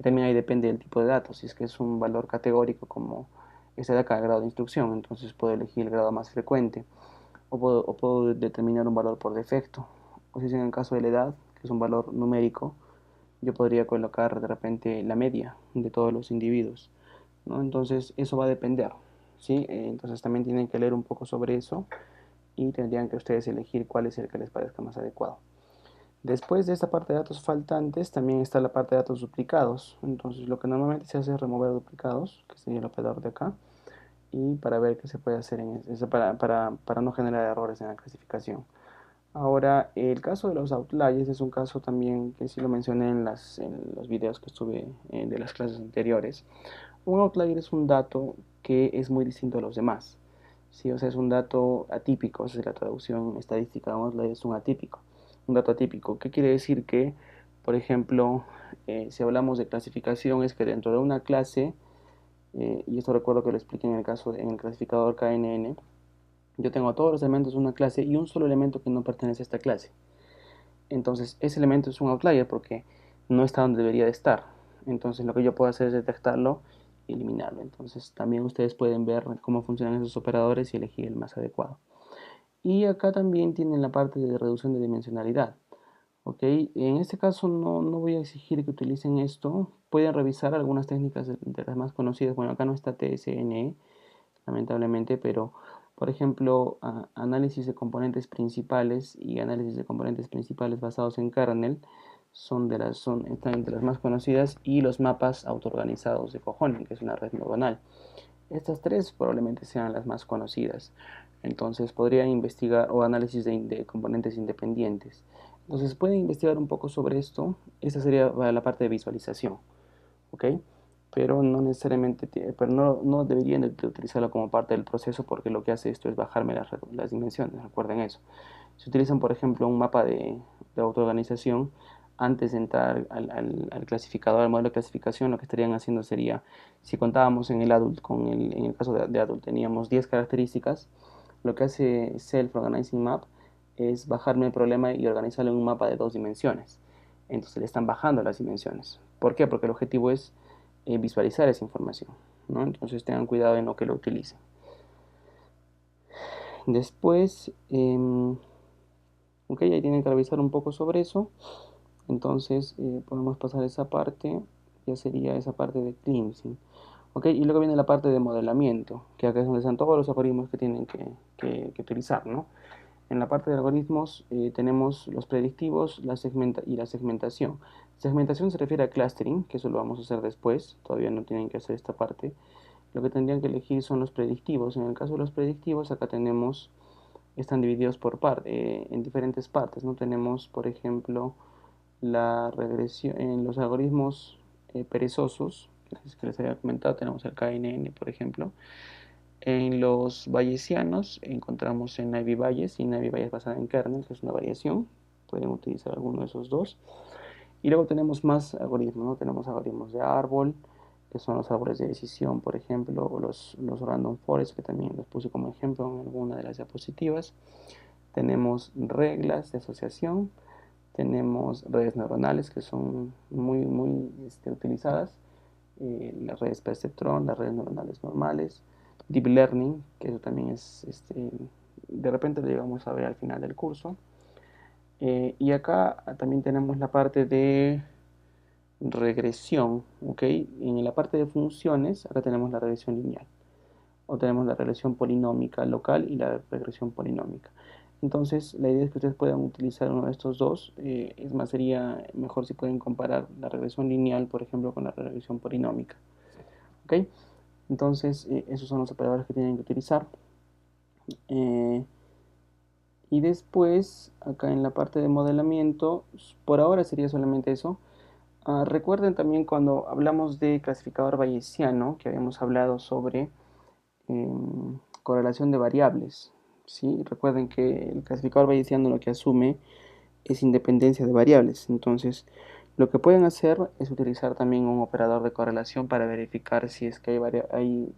también ahí depende del tipo de datos. Si es que es un valor categórico como este de acá, grado de instrucción, entonces puedo elegir el grado más frecuente o puedo determinar un valor por defecto. o si es en el caso de la edad, que es un valor numérico, yo podría colocar de repente la media de todos los individuos, ¿no? Entonces eso va a depender, ¿sí? Entonces también tienen que leer un poco sobre eso y tendrían que ustedes elegir cuál es el que les parezca más adecuado. Después de esta parte de datos faltantes, también está la parte de datos duplicados. Entonces lo que normalmente se hace es remover duplicados, que sería el operador de acá, y para ver qué se puede hacer en eso, para no generar errores en la clasificación. Ahora, el caso de los outliers es un caso también que sí lo mencioné en los videos que estuve de las clases anteriores. Un outlier es un dato que es muy distinto a los demás. Sí, o sea, es un dato atípico, esa es la traducción estadística de un outlier, es un atípico, un dato atípico. ¿Qué quiere decir? Que, por ejemplo, si hablamos de clasificación, es que dentro de una clase, y esto recuerdo que lo expliqué en el caso en el clasificador KNN, yo tengo todos los elementos de una clase y un solo elemento que no pertenece a esta clase. Entonces, ese elemento es un outlier porque no está donde debería de estar. Entonces, lo que yo puedo hacer es detectarlo y eliminarlo. Entonces, también ustedes pueden ver cómo funcionan esos operadores y elegir el más adecuado. Y acá también tienen la parte de reducción de dimensionalidad. ¿Ok? En este caso no voy a exigir que utilicen esto. Pueden revisar algunas técnicas de las más conocidas. Bueno, acá no está TSNE, lamentablemente, pero por ejemplo, análisis de componentes principales y análisis de componentes principales basados en kernel están entre las más conocidas, y los mapas autoorganizados de Cojones, que es una red neuronal. Estas tres probablemente sean las más conocidas. Entonces podrían investigar, o análisis de componentes independientes. Entonces pueden investigar un poco sobre esto. Esta sería la parte de visualización. ¿Ok? Pero no necesariamente, pero no deberían de utilizarlo como parte del proceso, porque lo que hace esto es bajarme las dimensiones, recuerden eso. Si utilizan, por ejemplo, un mapa de autoorganización, antes de entrar al clasificador, al modelo de clasificación, lo que estarían haciendo sería, si contábamos en el adult, en el caso de adult teníamos 10 características, lo que hace Self Organizing Map es bajarme el problema y organizarlo en un mapa de 2 dimensiones. Entonces le están bajando las dimensiones. ¿Por qué? Porque el objetivo es visualizar esa información, ¿no? Entonces tengan cuidado en lo que lo utilicen. Después, ok, ahí tienen que revisar un poco sobre eso. Entonces podemos pasar esa parte, ya sería esa parte de cleansing. Ok, y luego viene la parte de modelamiento, que acá es donde están todos los algoritmos que tienen que utilizar, ¿no? En la parte de algoritmos tenemos los predictivos y la segmentación. Segmentación se refiere a clustering, que eso lo vamos a hacer después, todavía no tienen que hacer esta parte. Lo que tendrían que elegir son los predictivos. En el caso de los predictivos, acá están divididos en diferentes partes, ¿no? Tenemos, por ejemplo, la regresión en los algoritmos perezosos, que les había comentado, tenemos el KNN, por ejemplo. En los bayesianos encontramos en Naive Bayes y Naive Bayes basada en kernel, que es una variación. Pueden utilizar alguno de esos dos. Y luego tenemos más algoritmos, ¿no? Tenemos algoritmos de árbol, que son los árboles de decisión, por ejemplo, o los random forest, que también los puse como ejemplo en alguna de las diapositivas. Tenemos reglas de asociación, tenemos redes neuronales, que son muy utilizadas, las redes perceptron, las redes neuronales normales, deep learning, que eso también de repente lo llegamos a ver al final del curso. Y acá también tenemos la parte de regresión, ¿ok? En la parte de funciones, acá tenemos la regresión lineal, o tenemos la regresión polinómica local y la regresión polinómica. Entonces, la idea es que ustedes puedan utilizar uno de estos dos. Es más, sería mejor si pueden comparar la regresión lineal, por ejemplo, con la regresión polinómica. ¿Ok? Entonces, esos son los operadores que tienen que utilizar. Y después, acá en la parte de modelamiento, por ahora sería solamente eso. Recuerden también cuando hablamos de clasificador bayesiano, que habíamos hablado sobre correlación de variables. ¿Sí? Recuerden que el clasificador bayesiano lo que asume es independencia de variables. Entonces, lo que pueden hacer es utilizar también un operador de correlación para verificar si es que hay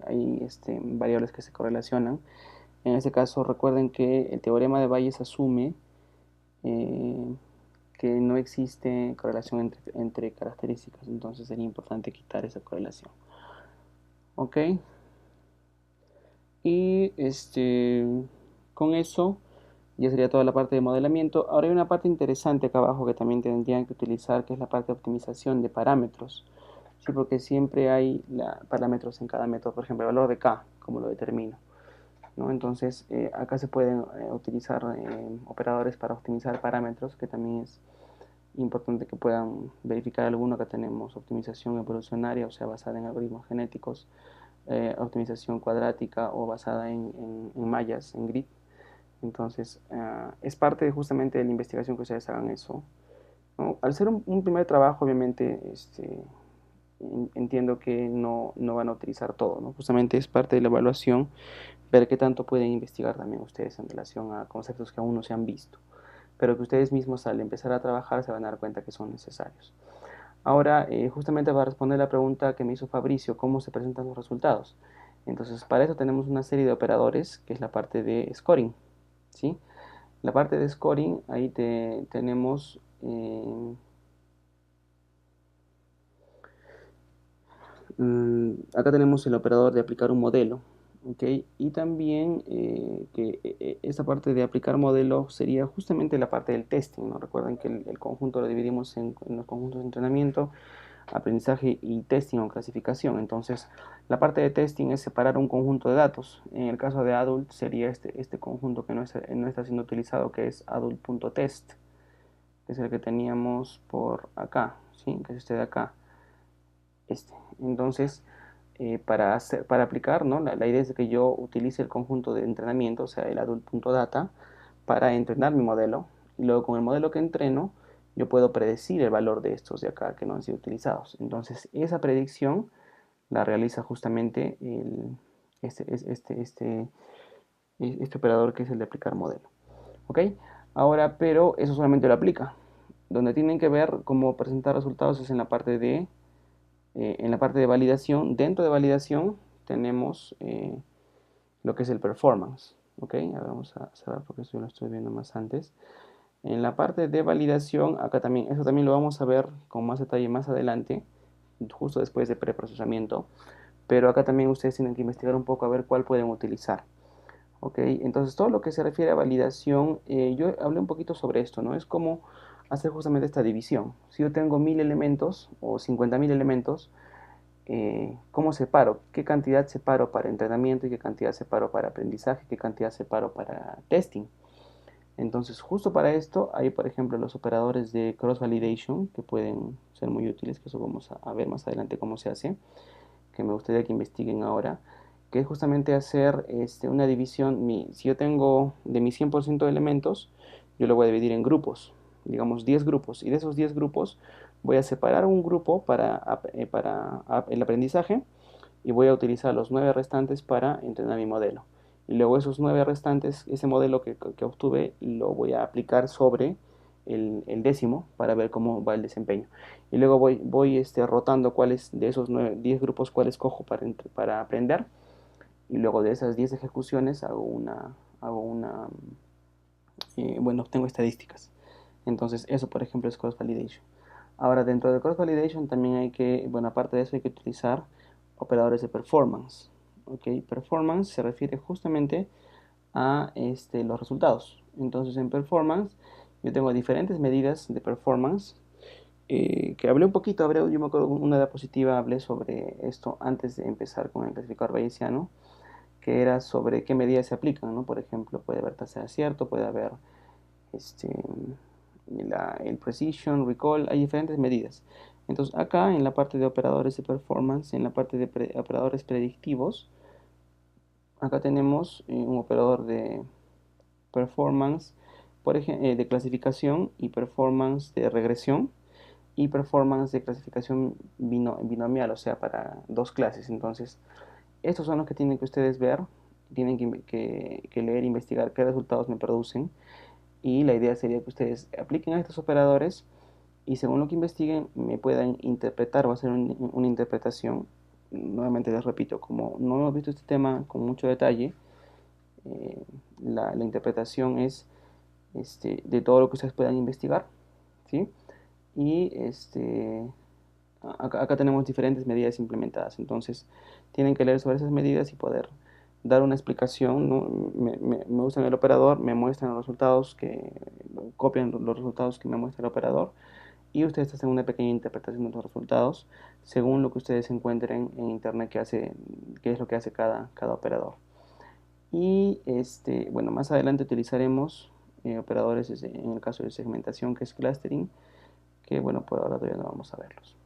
variables que se correlacionan. En este caso, recuerden que el teorema de Bayes asume eh, que no existe correlación entre características, entonces sería importante quitar esa correlación. ¿Ok? Y con eso Ya sería toda la parte de modelamiento. Ahora hay una parte interesante acá abajo que también tendrían que utilizar, que es la parte de optimización de parámetros. Sí, porque siempre hay parámetros en cada método, por ejemplo, el valor de K, como lo determino, ¿no? Entonces, acá se pueden utilizar operadores para optimizar parámetros, que también es importante que puedan verificar alguno. Acá tenemos optimización evolucionaria, o sea, basada en algoritmos genéticos, optimización cuadrática o basada en mallas, en grid. Entonces, es parte justamente de la investigación que ustedes hagan eso, ¿no? Al ser un primer trabajo, obviamente, entiendo que no van a utilizar todo, ¿no? Justamente es parte de la evaluación ver qué tanto pueden investigar también ustedes en relación a conceptos que aún no se han visto, pero que ustedes mismos al empezar a trabajar se van a dar cuenta que son necesarios. Ahora, justamente para responder la pregunta que me hizo Fabricio, ¿cómo se presentan los resultados? Entonces, para eso tenemos una serie de operadores, que es la parte de scoring, ¿sí? La parte de scoring, ahí tenemos acá tenemos el operador de aplicar un modelo, ¿ok? Y también que esta parte de aplicar modelo sería justamente la parte del testing, ¿no? Recuerden que el conjunto lo dividimos en los conjuntos de entrenamiento, aprendizaje y testing o clasificación. Entonces, la parte de testing es separar un conjunto de datos. En el caso de adult sería este conjunto que no está siendo utilizado, que es adult.test, que es el que teníamos por acá, ¿sí? Que es este de acá. Entonces, para aplicar, ¿no? La idea es que yo utilice el conjunto de entrenamiento, o sea, el adult.data, para entrenar mi modelo. Y luego con el modelo que entreno, yo puedo predecir el valor de estos de acá que no han sido utilizados. Entonces, esa predicción la realiza justamente este operador que es el de aplicar modelo. ¿Ok? Ahora, pero eso solamente lo aplica. Donde tienen que ver cómo presentar resultados es en la parte de validación. Dentro de validación tenemos lo que es el performance. ¿Ok? Ahora vamos a cerrar porque eso yo lo estoy viendo más antes. En la parte de validación, acá también, eso también lo vamos a ver con más detalle más adelante, justo después de preprocesamiento. Pero acá también ustedes tienen que investigar un poco a ver cuál pueden utilizar. ¿Ok? Entonces, todo lo que se refiere a validación, yo hablé un poquito sobre esto, ¿no? Es como hacer justamente esta división. Si yo tengo 1000 elementos o 50.000 elementos, ¿cómo separo? ¿Qué cantidad separo para entrenamiento y qué cantidad separo para aprendizaje? ¿Qué cantidad separo para testing? Entonces, justo para esto hay, por ejemplo, los operadores de cross-validation que pueden ser muy útiles, que eso vamos a ver más adelante cómo se hace, que me gustaría que investiguen ahora, que es justamente hacer una división. Si yo tengo de mis 100% de elementos, yo lo voy a dividir en grupos, digamos 10 grupos, y de esos 10 grupos voy a separar un grupo para el aprendizaje y voy a utilizar los 9 restantes para entrenar mi modelo. Y luego esos 9 restantes, ese modelo que obtuve, lo voy a aplicar sobre el décimo para ver cómo va el desempeño. Y luego voy rotando cuáles de esos 10 grupos, cuáles cojo para aprender. Y luego de esas 10 ejecuciones bueno, obtengo estadísticas. Entonces eso, por ejemplo, es cross validation. Ahora, dentro de cross validation también bueno, aparte de eso hay que utilizar operadores de performance. ¿Ok? Performance se refiere justamente a los resultados. Entonces, en performance yo tengo diferentes medidas de performance que hablé un poquito, yo me acuerdo una diapositiva hablé sobre esto antes de empezar con el clasificador bayesiano, que era sobre qué medidas se aplican, ¿no? Por ejemplo, puede haber tasa de acierto, puede haber este, el precision, recall, hay diferentes medidas. Entonces acá en la parte de operadores de performance, en la parte de operadores predictivos, acá tenemos un operador de performance, de clasificación y performance de regresión y performance de clasificación binomial, o sea, para dos clases. Entonces, estos son los que tienen que ustedes ver, tienen que leer e investigar qué resultados me producen y la idea sería que ustedes apliquen a estos operadores y según lo que investiguen me puedan interpretar o hacer una interpretación. Nuevamente les repito, como no hemos visto este tema con mucho detalle, eh, la interpretación es de todo lo que ustedes puedan investigar, ¿sí? Y acá tenemos diferentes medidas implementadas, entonces tienen que leer sobre esas medidas y poder dar una explicación, ¿no? Me usan el operador, me muestran los resultados copian los resultados que me muestra el operador y ustedes hacen una pequeña interpretación de los resultados según lo que ustedes encuentren en internet qué es lo que hace cada operador. Y bueno, más adelante utilizaremos operadores en el caso de segmentación, que es clustering, que bueno, por ahora todavía no vamos a verlos.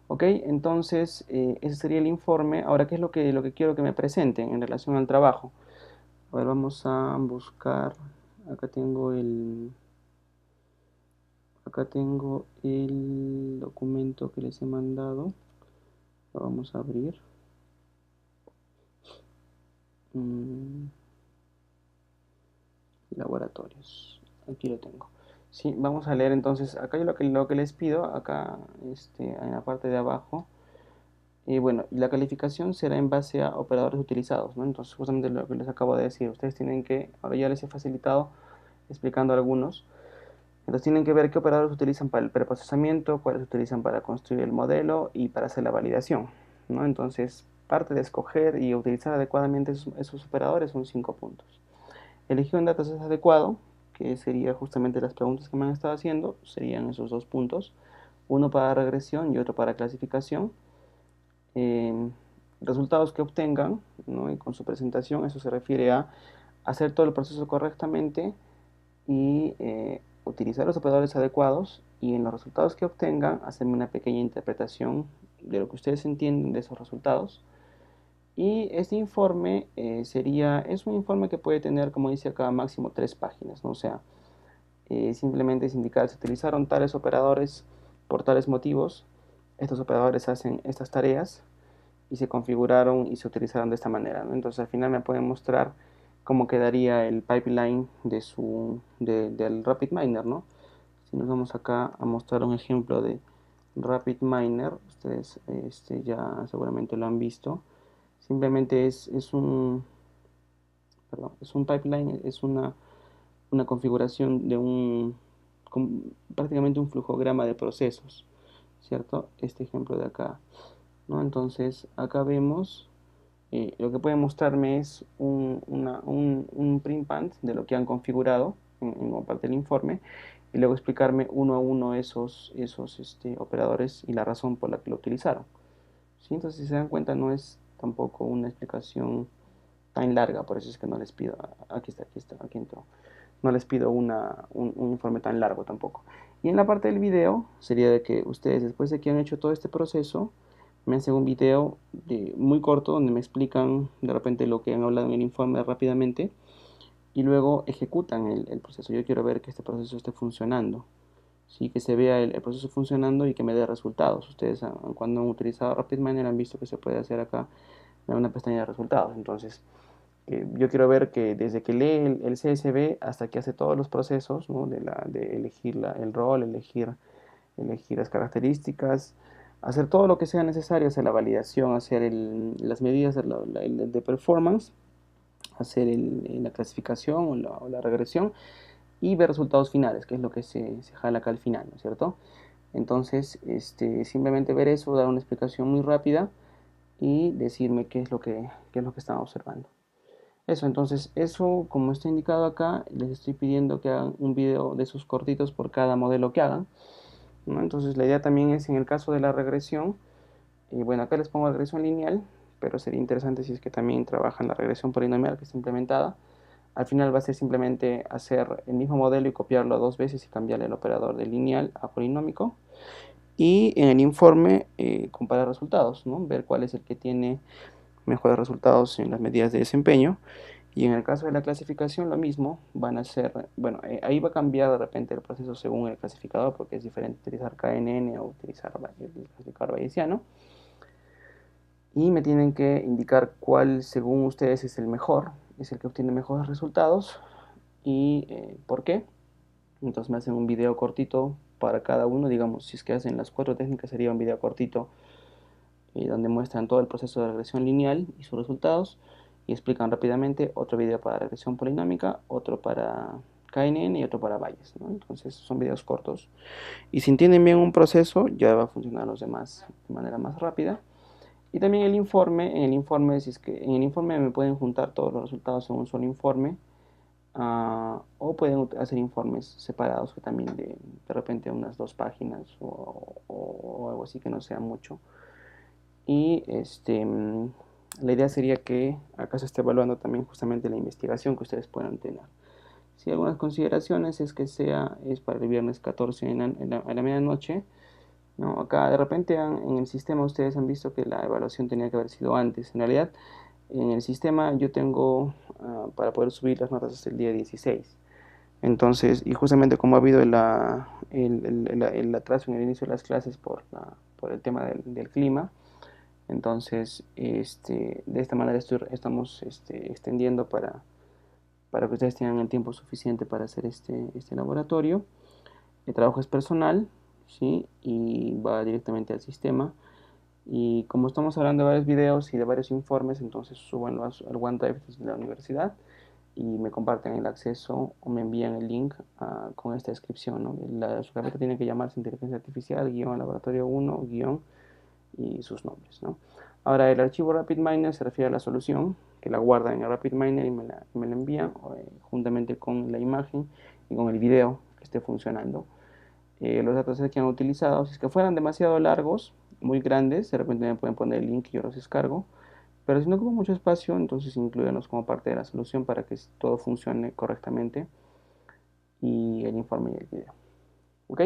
Ok, entonces ese sería el informe. Ahora, ¿qué es lo que quiero que me presenten en relación al trabajo? A ver, vamos a buscar. Acá tengo acá tengo el documento que les he mandado. Lo vamos a abrir. Mm, laboratorios. Aquí lo tengo. Sí, vamos a leer entonces. Acá yo lo que les pido, acá en la parte de abajo. Y bueno, la calificación será en base a operadores utilizados, ¿no? Entonces, justamente lo que les acabo de decir, ustedes tienen que, ahora ya les he facilitado explicando algunos, entonces tienen que ver qué operadores utilizan para el preprocesamiento, cuáles utilizan para construir el modelo y para hacer la validación, ¿no? Entonces, parte de escoger y utilizar adecuadamente esos operadores son 5 puntos. Elegir un dataset adecuado, que sería justamente las preguntas que me han estado haciendo, serían esos 2 puntos, uno para regresión y otro para clasificación. eh, Resultados que obtengan, ¿no? Y con su presentación, eso se refiere a hacer todo el proceso correctamente y utilizar los operadores adecuados y en los resultados que obtengan hacerme una pequeña interpretación de lo que ustedes entienden de esos resultados. Y este informe es un informe que puede tener, como dice acá, máximo 3 páginas, ¿no? O sea, simplemente es indicar, se utilizaron tales operadores por tales motivos, estos operadores hacen estas tareas, y se configuraron y se utilizaron de esta manera, ¿no? Entonces al final me pueden mostrar cómo quedaría el pipeline del RapidMiner, ¿no? Si nos vamos acá a mostrar un ejemplo de RapidMiner, ustedes ya seguramente lo han visto. Simplemente es un pipeline, es una configuración de prácticamente un flujograma de procesos, ¿cierto? Este ejemplo de acá, ¿no? Entonces acá vemos, lo que puede mostrarme es un print pant de lo que han configurado en parte del informe y luego explicarme uno a uno esos operadores y la razón por la que lo utilizaron. ¿Sí? Entonces, si se dan cuenta, no es tampoco una explicación tan larga, por eso es que no les pido, aquí entró, no les pido un informe tan largo tampoco. Y en la parte del video sería de que ustedes, después de que han hecho todo este proceso, me hacen un video muy corto donde me explican de repente lo que han hablado en el informe rápidamente y luego ejecutan el proceso. Yo quiero ver que este proceso esté funcionando, ¿sí? Que se vea el proceso funcionando y que me dé resultados. Ustedes cuando han utilizado RapidMiner han visto que se puede hacer acá en una pestaña de resultados. Entonces, yo quiero ver que desde que lee el CSV hasta que hace todos los procesos, ¿no? De elegir el rol, elegir las características, hacer todo lo que sea necesario, hacer la validación, hacer las medidas de performance, hacer la clasificación o la regresión y ver resultados finales, que es lo que se jala acá al final, ¿no es cierto? Entonces, simplemente ver eso, dar una explicación muy rápida y decirme qué es lo que están observando. Eso, entonces, eso como está indicado acá, les estoy pidiendo que hagan un video de esos cortitos por cada modelo que hagan, ¿no? Entonces, la idea también es en el caso de la regresión, y bueno, acá les pongo la regresión lineal, pero sería interesante si es que también trabajan la regresión polinomial que está implementada. Al final va a ser simplemente hacer el mismo modelo y copiarlo 2 veces y cambiarle el operador de lineal a polinómico. Y en el informe comparar resultados, ¿no? Ver cuál es el que tiene mejores resultados en las medidas de desempeño. Y en el caso de la clasificación, lo mismo, van a ser, bueno, ahí va a cambiar de repente el proceso según el clasificador, porque es diferente utilizar KNN o utilizar el clasificador bayesiano. Y me tienen que indicar cuál, según ustedes, es el mejor, es el que obtiene mejores resultados y por qué. Entonces me hacen un video cortito para cada uno, digamos, si es que hacen las 4 técnicas, sería un video cortito donde muestran todo el proceso de regresión lineal y sus resultados y explican rápidamente otro video para regresión polinómica, otro para KNN y otro para Bayes, ¿no? Entonces son videos cortos y si entienden bien un proceso ya va a funcionar los demás de manera más rápida Y también el informe, en el informe, si es que en el informe me pueden juntar todos los resultados en un solo informe, o pueden hacer informes separados que también de repente unas 2 páginas o algo así que no sea mucho. Y la idea sería que acá se esté evaluando también justamente la investigación que ustedes puedan tener. Si algunas consideraciones es que es para el viernes 14 a la medianoche, ¿no? Acá de repente en el sistema ustedes han visto que la evaluación tenía que haber sido antes. En realidad, en el sistema yo tengo para poder subir las notas hasta el día 16. Entonces, y justamente como ha habido el atraso en el inicio de las clases por el tema del clima, entonces de esta manera estamos extendiendo para que ustedes tengan el tiempo suficiente para hacer este laboratorio. El trabajo es personal, ¿sí? Y va directamente al sistema. Y como estamos hablando de varios videos y de varios informes, entonces súbanlo al OneDrive de la universidad y me comparten el acceso o me envían el link con esta descripción, ¿no? Su carpeta tiene que llamarse Inteligencia Artificial, guión laboratorio 1, guión y sus nombres, ¿no? Ahora, el archivo RapidMiner se refiere a la solución, que la guardan en el RapidMiner y me la envían juntamente con la imagen y con el video que esté funcionando. Los datasets que han utilizado, si es que fueran demasiado largos, muy grandes, de repente me pueden poner el link y yo los descargo. Pero si no ocupa mucho espacio, entonces incluyanlos como parte de la solución para que todo funcione correctamente y el informe y el video. ¿Ok?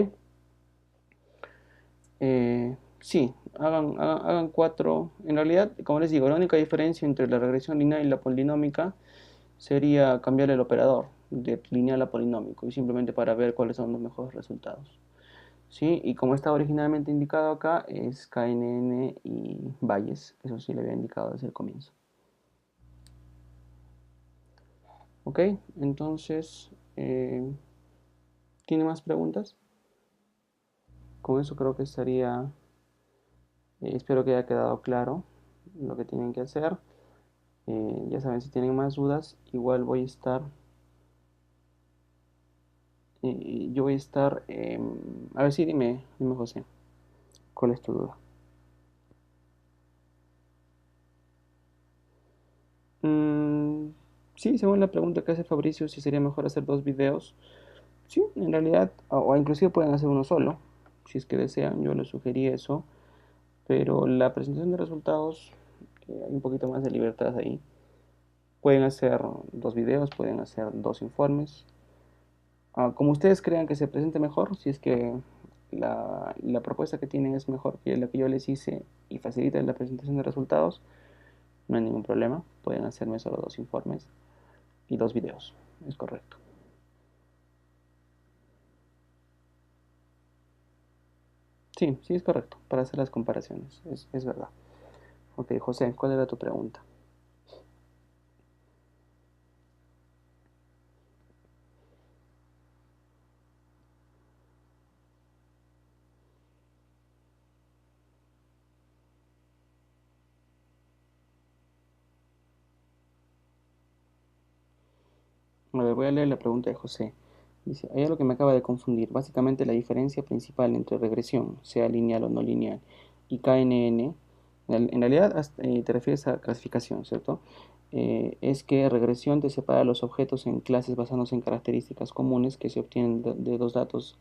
Sí, hagan 4. En realidad, como les digo, la única diferencia entre la regresión lineal y la polinómica sería cambiar el operador de lineal a polinómico y simplemente para ver cuáles son los mejores resultados. ¿Sí? Y como está originalmente indicado acá, es KNN y Bayes. Eso sí le había indicado desde el comienzo. Ok, entonces, ¿tiene más preguntas? Con eso creo que estaría, espero que haya quedado claro lo que tienen que hacer. Ya saben, si tienen más dudas, igual voy a estar, yo voy a estar, a ver si dime José, ¿cuál es tu duda? Mm, sí, según la pregunta que hace Fabricio, si sería mejor hacer 2 videos. Sí, en realidad, o inclusive pueden hacer uno solo, si es que desean, yo les sugerí eso, pero la presentación de resultados, hay un poquito más de libertad ahí. Pueden hacer 2 videos, pueden hacer 2 informes, como ustedes crean que se presente mejor, si es que la propuesta que tienen es mejor que la que yo les hice y facilita la presentación de resultados, no hay ningún problema, pueden hacerme solo 2 informes y 2 videos, es correcto. Sí, sí es correcto, para hacer las comparaciones, es verdad. Ok, José, ¿cuál era tu pregunta? A ver, voy a leer la pregunta de José. Dice, hay algo que me acaba de confundir. Básicamente la diferencia principal entre regresión, sea lineal o no lineal, y KNN, en realidad te refieres a clasificación, ¿cierto? Es que regresión te separa los objetos en clases basándose en características comunes que se obtienen de 2 datos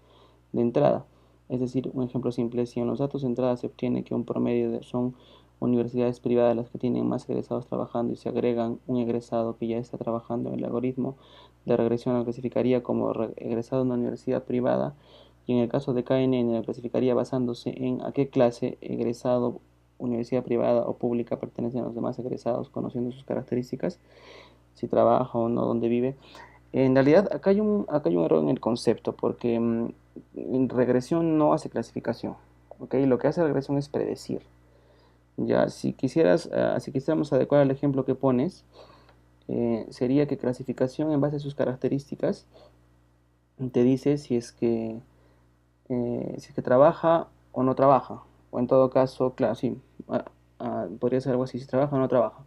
de entrada. Es decir, un ejemplo simple, si en los datos de entrada se obtiene que un promedio son universidades privadas las que tienen más egresados trabajando y se agregan un egresado que ya está trabajando en el algoritmo de regresión, lo clasificaría como egresado de una universidad privada, y en el caso de KNN lo clasificaría basándose en a qué clase egresado, universidad privada o pública pertenecen a los demás egresados, conociendo sus características, si trabaja o no, dónde vive. En realidad, acá hay un error en el concepto, porque en regresión no hace clasificación. ¿Okay? Lo que hace regresión es predecir. Ya, si quisiéramos adecuar el ejemplo que pones, sería que clasificación en base a sus características te dice si es que trabaja o no trabaja. O en todo caso, claro, sí, podría ser algo así, si trabaja o no trabaja.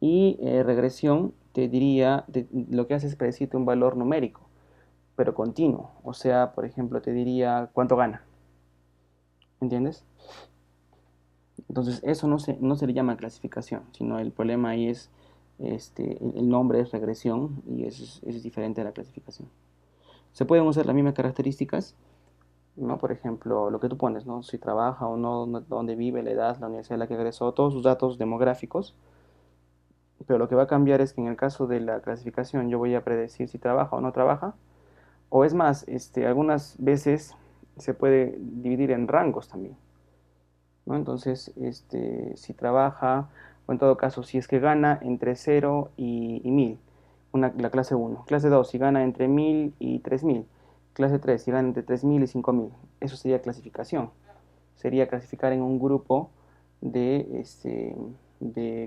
Y regresión te diría, lo que hace es predecirte un valor numérico, pero continuo. O sea, por ejemplo, te diría cuánto gana. ¿Entiendes? Entonces eso no se le llama clasificación, sino el problema ahí es, el nombre es regresión y eso es diferente a la clasificación. Se pueden usar las mismas características, ¿no? Por ejemplo, lo que tú pones, ¿no? Si trabaja o no, dónde vive, la edad, la universidad a la que egresó, todos sus datos demográficos, pero lo que va a cambiar es que en el caso de la clasificación yo voy a predecir si trabaja o no trabaja, o es más, algunas veces se puede dividir en rangos también, ¿no? Entonces, si trabaja, o en todo caso, si es que gana entre 0 y 1000, la clase uno. Clase 2 si gana entre 1000 y 3000. Clase 3 si gana entre 3000 y 5000. Eso sería clasificación. Sería clasificar en un grupo de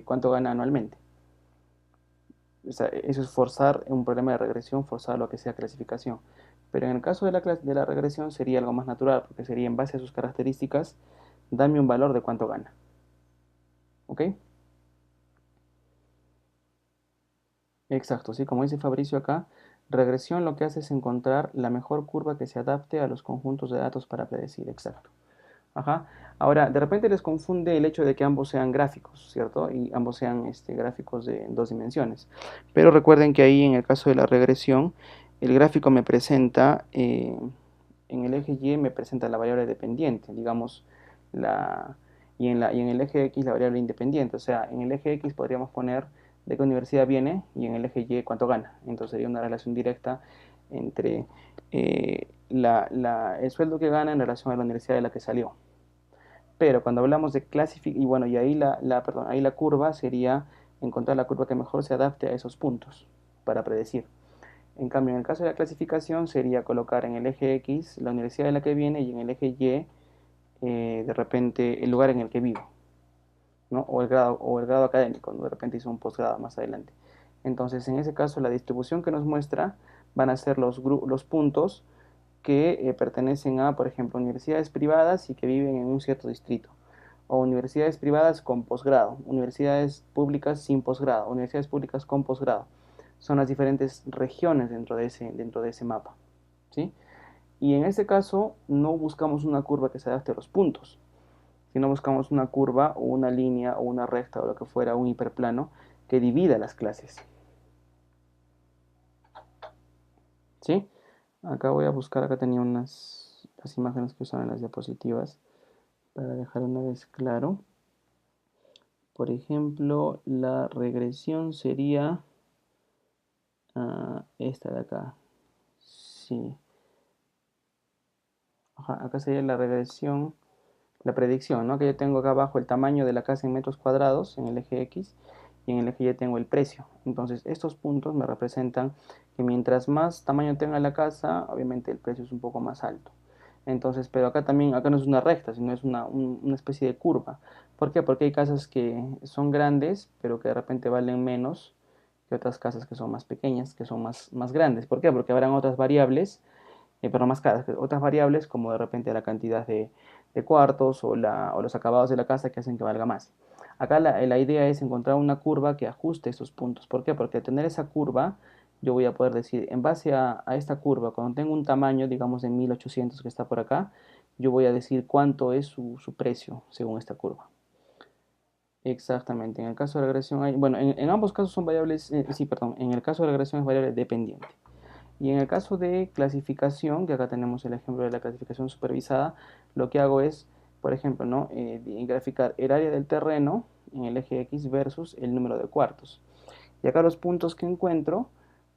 cuánto gana anualmente. O sea, eso es forzar un problema de regresión, forzar lo que sea clasificación. Pero en el caso de la regresión sería algo más natural, porque sería en base a sus características, dame un valor de cuánto gana. ¿Ok? Exacto, sí, como dice Fabricio acá, regresión lo que hace es encontrar la mejor curva que se adapte a los conjuntos de datos para predecir. Exacto. Ajá. Ahora, de repente les confunde el hecho de que ambos sean gráficos, ¿cierto? Y ambos sean gráficos de dos dimensiones. Pero recuerden que ahí en el caso de la regresión, el gráfico me presenta, en el eje Y me presenta la variable dependiente, digamos, la, y en el eje X la variable independiente. O sea, en el eje X podríamos poner de qué universidad viene y en el eje Y cuánto gana. Entonces sería una relación directa entre el sueldo que gana en relación a la universidad de la que salió. Pero cuando hablamos de clasificación, y bueno, y ahí perdón, ahí la curva sería encontrar la curva que mejor se adapte a esos puntos para predecir. En cambio, en el caso de la clasificación sería colocar en el eje X la universidad de la que viene y en el eje Y de repente el lugar en el que vivo, ¿no? O el grado académico, ¿no? De repente hizo un posgrado más adelante. Entonces, en ese caso, la distribución que nos muestra van a ser los puntos que pertenecen a, por ejemplo, universidades privadas y que viven en un cierto distrito, o universidades privadas con posgrado, universidades públicas sin posgrado, universidades públicas con posgrado. Son las diferentes regiones dentro de ese mapa, ¿sí? Y en este caso no buscamos una curva que se adapte a los puntos, sino buscamos una curva o una línea o una recta o lo que fuera, un hiperplano que divida las clases, ¿sí? Acá voy a buscar, acá tenía las imágenes que usaban en las diapositivas para dejar una vez claro. Por ejemplo, la regresión sería esta de acá. Sí. Ajá, acá sería la regresión, la predicción, ¿no? Que yo tengo acá abajo el tamaño de la casa en metros cuadrados en el eje X y en el eje Y tengo el precio. Entonces, estos puntos me representan que mientras más tamaño tenga la casa, obviamente el precio es un poco más alto. Entonces, pero acá también, acá no es una recta, sino es una especie de curva. ¿Por qué? Porque hay casas que son grandes, pero que de repente valen menos que otras casas que son más pequeñas, que son más grandes. ¿Por qué? Porque habrán otras variables, pero más caras, otras variables como de repente la cantidad de cuartos o los acabados de la casa que hacen que valga más. Acá la idea es encontrar una curva que ajuste esos puntos. ¿Por qué? Porque al tener esa curva, yo voy a poder decir, en base a esta curva, cuando tengo un tamaño, digamos, de 1800 que está por acá, yo voy a decir cuánto es su precio según esta curva. Exactamente. En el caso de regresión hay, bueno, en ambos casos son variables, sí, perdón, en el caso de regresión es variable dependiente. Y en el caso de clasificación, que acá tenemos el ejemplo de la clasificación supervisada, lo que hago es, por ejemplo, ¿no? Graficar el área del terreno en el eje X versus el número de cuartos. Y acá los puntos que encuentro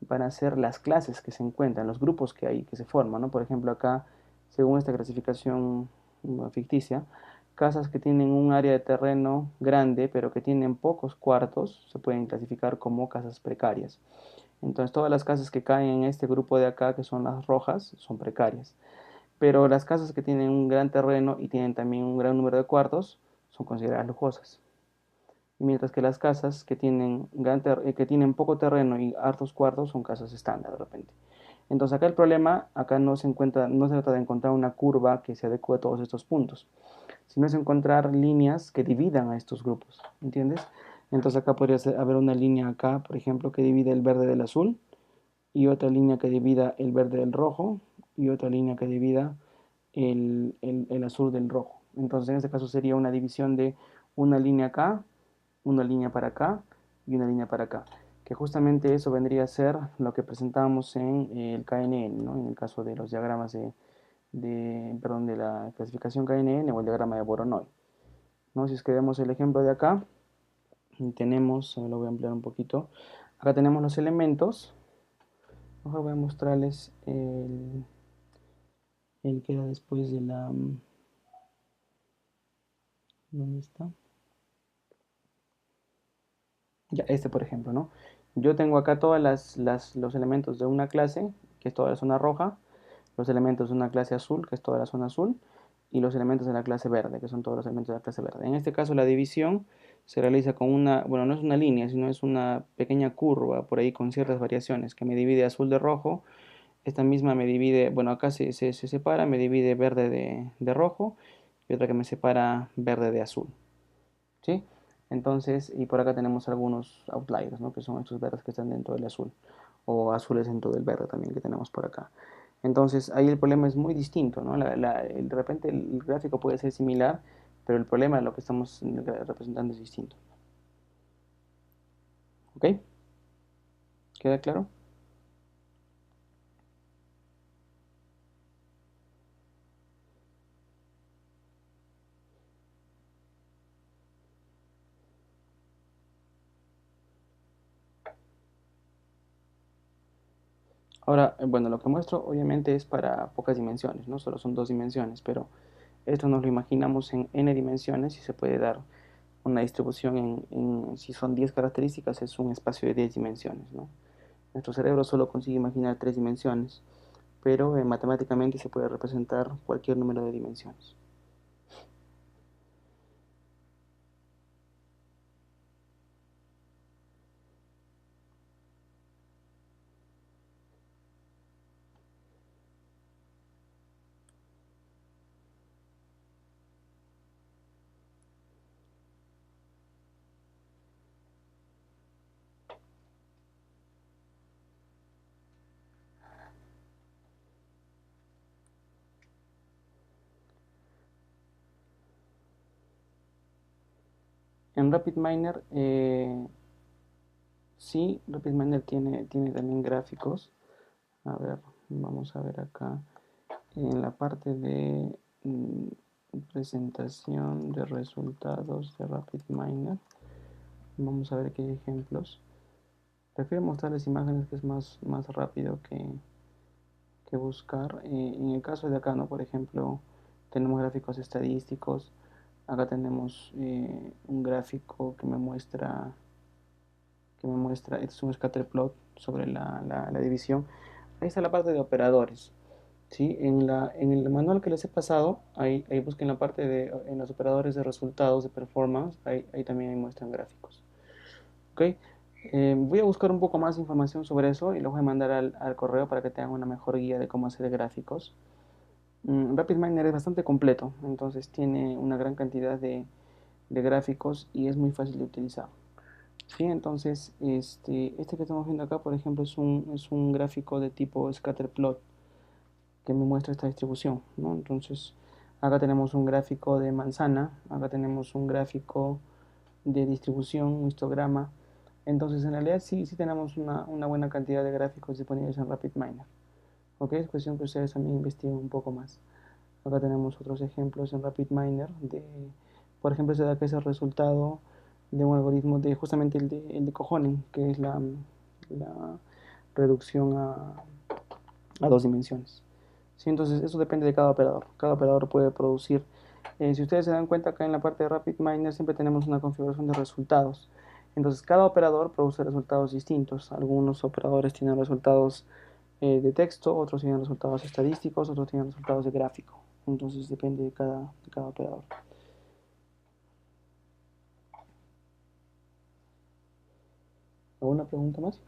van a ser las clases que se encuentran, los grupos que hay, que se forman, ¿no? Por ejemplo, acá, según esta clasificación ficticia, casas que tienen un área de terreno grande, pero que tienen pocos cuartos, se pueden clasificar como casas precarias. Entonces, todas las casas que caen en este grupo de acá, que son las rojas, son precarias. Pero las casas que tienen un gran terreno y tienen también un gran número de cuartos, son consideradas lujosas. Mientras que las casas que tienen poco terreno y hartos cuartos son casas estándar de repente. Entonces acá el problema, acá no se trata de encontrar una curva que se adecue a todos estos puntos, sino es encontrar líneas que dividan a estos grupos, ¿entiendes? Entonces acá podría haber una línea acá, por ejemplo, que divide el verde del azul, y otra línea que divida el verde del rojo, y otra línea que divida el azul del rojo. Entonces en este caso sería una división de una línea acá, una línea para acá y una línea para acá. Que justamente eso vendría a ser lo que presentamos en el KNN, ¿no? En el caso de los diagramas perdón, de la clasificación KNN o el diagrama de Voronoi, ¿no? Si es que vemos el ejemplo de acá, tenemos, lo voy a ampliar un poquito, acá tenemos los elementos. Ahora voy a mostrarles el que era después de la... ¿Dónde está? Ya, este por ejemplo, ¿no? Yo tengo acá todos los elementos de una clase, que es toda la zona roja, los elementos de una clase azul, que es toda la zona azul, y los elementos de la clase verde, que son todos los elementos de la clase verde. En este caso la división se realiza con una, bueno, no es una línea, sino es una pequeña curva por ahí con ciertas variaciones, que me divide azul de rojo. Esta misma me divide, bueno, acá se separa, me divide verde de rojo y otra que me separa verde de azul, ¿sí? Entonces, y por acá tenemos algunos outliers, ¿no? Que son estos verdes que están dentro del azul o azules dentro del verde también que tenemos por acá. Entonces, ahí el problema es muy distinto, ¿no? De repente el gráfico puede ser similar, pero el problema de lo que estamos representando es distinto. ¿Ok? ¿Queda claro? Ahora, bueno, lo que muestro obviamente es para pocas dimensiones, ¿no? Solo son dos dimensiones, pero esto nos lo imaginamos en n dimensiones y se puede dar una distribución si son 10 características, es un espacio de 10 dimensiones, ¿no? Nuestro cerebro solo consigue imaginar 3 dimensiones, pero matemáticamente se puede representar cualquier número de dimensiones. En RapidMiner, sí, RapidMiner tiene también gráficos. A ver, vamos a ver acá. En la parte de presentación de resultados de RapidMiner, vamos a ver qué hay ejemplos. Prefiero mostrarles imágenes que es más rápido que buscar. En el caso de acá, ¿no? Por ejemplo, tenemos gráficos estadísticos. Acá tenemos un gráfico este es un scatter plot sobre la división. Ahí está la parte de operadores. ¿Sí? En el manual que les he pasado, ahí busquen la parte en los operadores de resultados de performance, ahí también muestran gráficos. ¿Ok? Voy a buscar un poco más información sobre eso y lo voy a mandar al correo para que tengan una mejor guía de cómo hacer gráficos. RapidMiner es bastante completo, entonces tiene una gran cantidad de gráficos y es muy fácil de utilizar. Sí, entonces este que estamos viendo acá, por ejemplo, es un gráfico de tipo scatterplot que me muestra esta distribución, ¿no? Entonces, acá tenemos un gráfico de manzana, acá tenemos un gráfico de distribución, un histograma. Entonces, en realidad sí tenemos una buena cantidad de gráficos disponibles en RapidMiner. ¿Ok? Es cuestión que ustedes también investiguen un poco más. Acá tenemos otros ejemplos en RapidMiner por ejemplo, se da que es el resultado de un algoritmo de justamente el de Kohonen, que es la reducción a dos dimensiones. ¿Sí? Entonces, eso depende de cada operador. Cada operador puede producir. Si ustedes se dan cuenta, acá en la parte de RapidMiner siempre tenemos una configuración de resultados. Entonces, cada operador produce resultados distintos. Algunos operadores tienen resultados de texto, otros tienen resultados estadísticos, otros tienen resultados de gráfico. Entonces, depende de cada operador. ¿Alguna pregunta más?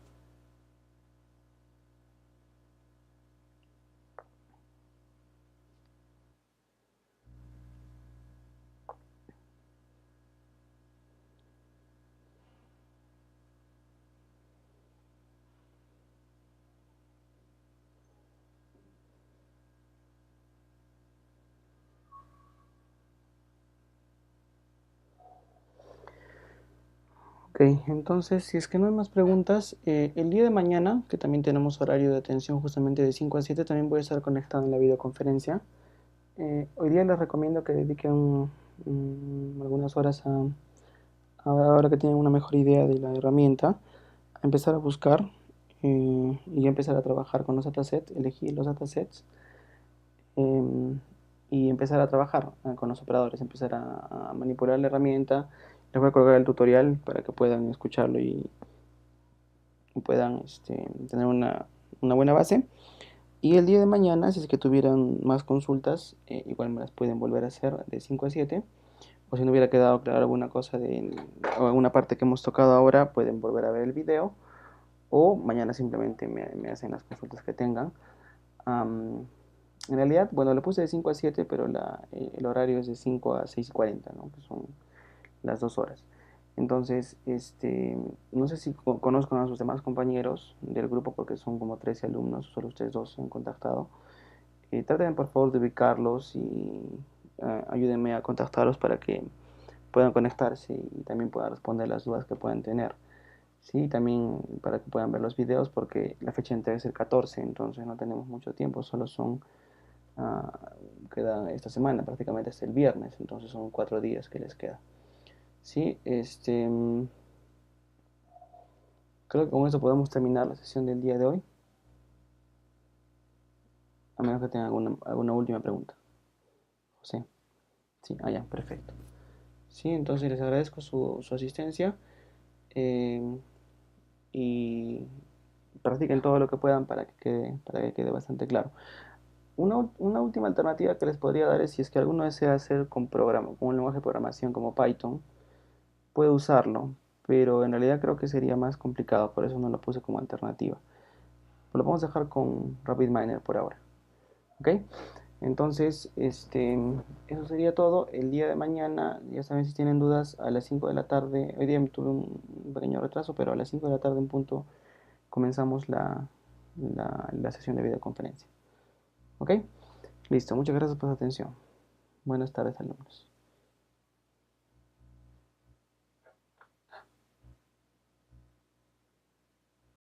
entonces si es que no hay más preguntas, el día de mañana, que también tenemos horario de atención justamente de 5 a 7, también voy a estar conectado en la videoconferencia. Hoy día les recomiendo que dediquen algunas horas ahora que tienen una mejor idea de la herramienta, a empezar a buscar y empezar a trabajar con los datasets, elegir los datasets eh, y empezar a trabajar con los operadores, empezar a manipular la herramienta. Les voy a colgar el tutorial para que puedan escucharlo y puedan tener una buena base. Y el día de mañana, si es que tuvieran más consultas, igual me las pueden volver a hacer de 5 a 7. O si no hubiera quedado claro alguna cosa o alguna parte que hemos tocado ahora, pueden volver a ver el video. O mañana simplemente me hacen las consultas que tengan. Am, en realidad, bueno, lo puse de 5 a 7, pero el horario es de 5 a 6:40, ¿no? Que son las 2 horas. Entonces, no sé si conozcan a sus demás compañeros del grupo, porque son como 13 alumnos, solo ustedes dos se han contactado. Traten por favor de ubicarlos y ayúdenme a contactarlos para que puedan conectarse y también puedan responder las dudas que puedan tener. Sí, también para que puedan ver los videos, porque la fecha entrega es el 14, entonces no tenemos mucho tiempo, solo ah, queda esta semana, prácticamente hasta el viernes, entonces son 4 días que les queda. Sí, creo que con eso podemos terminar la sesión del día de hoy, a menos que tengan alguna última pregunta. José, sí, ya, perfecto. Sí, entonces les agradezco su asistencia eh, y practiquen todo lo que puedan para que quede bastante claro. Una última alternativa que les podría dar es si es que alguno desea hacer con un lenguaje de programación como Python, puede usarlo, pero en realidad creo que sería más complicado, por eso no lo puse como alternativa. Lo vamos a dejar con RapidMiner por ahora. ¿Ok? Entonces, eso sería todo. El día de mañana, ya saben, si tienen dudas, a las 5 de la tarde, hoy día tuve un pequeño retraso, pero a las 5 de la tarde en punto comenzamos la sesión de videoconferencia. ¿Ok? Listo, muchas gracias por su atención. Buenas tardes, alumnos.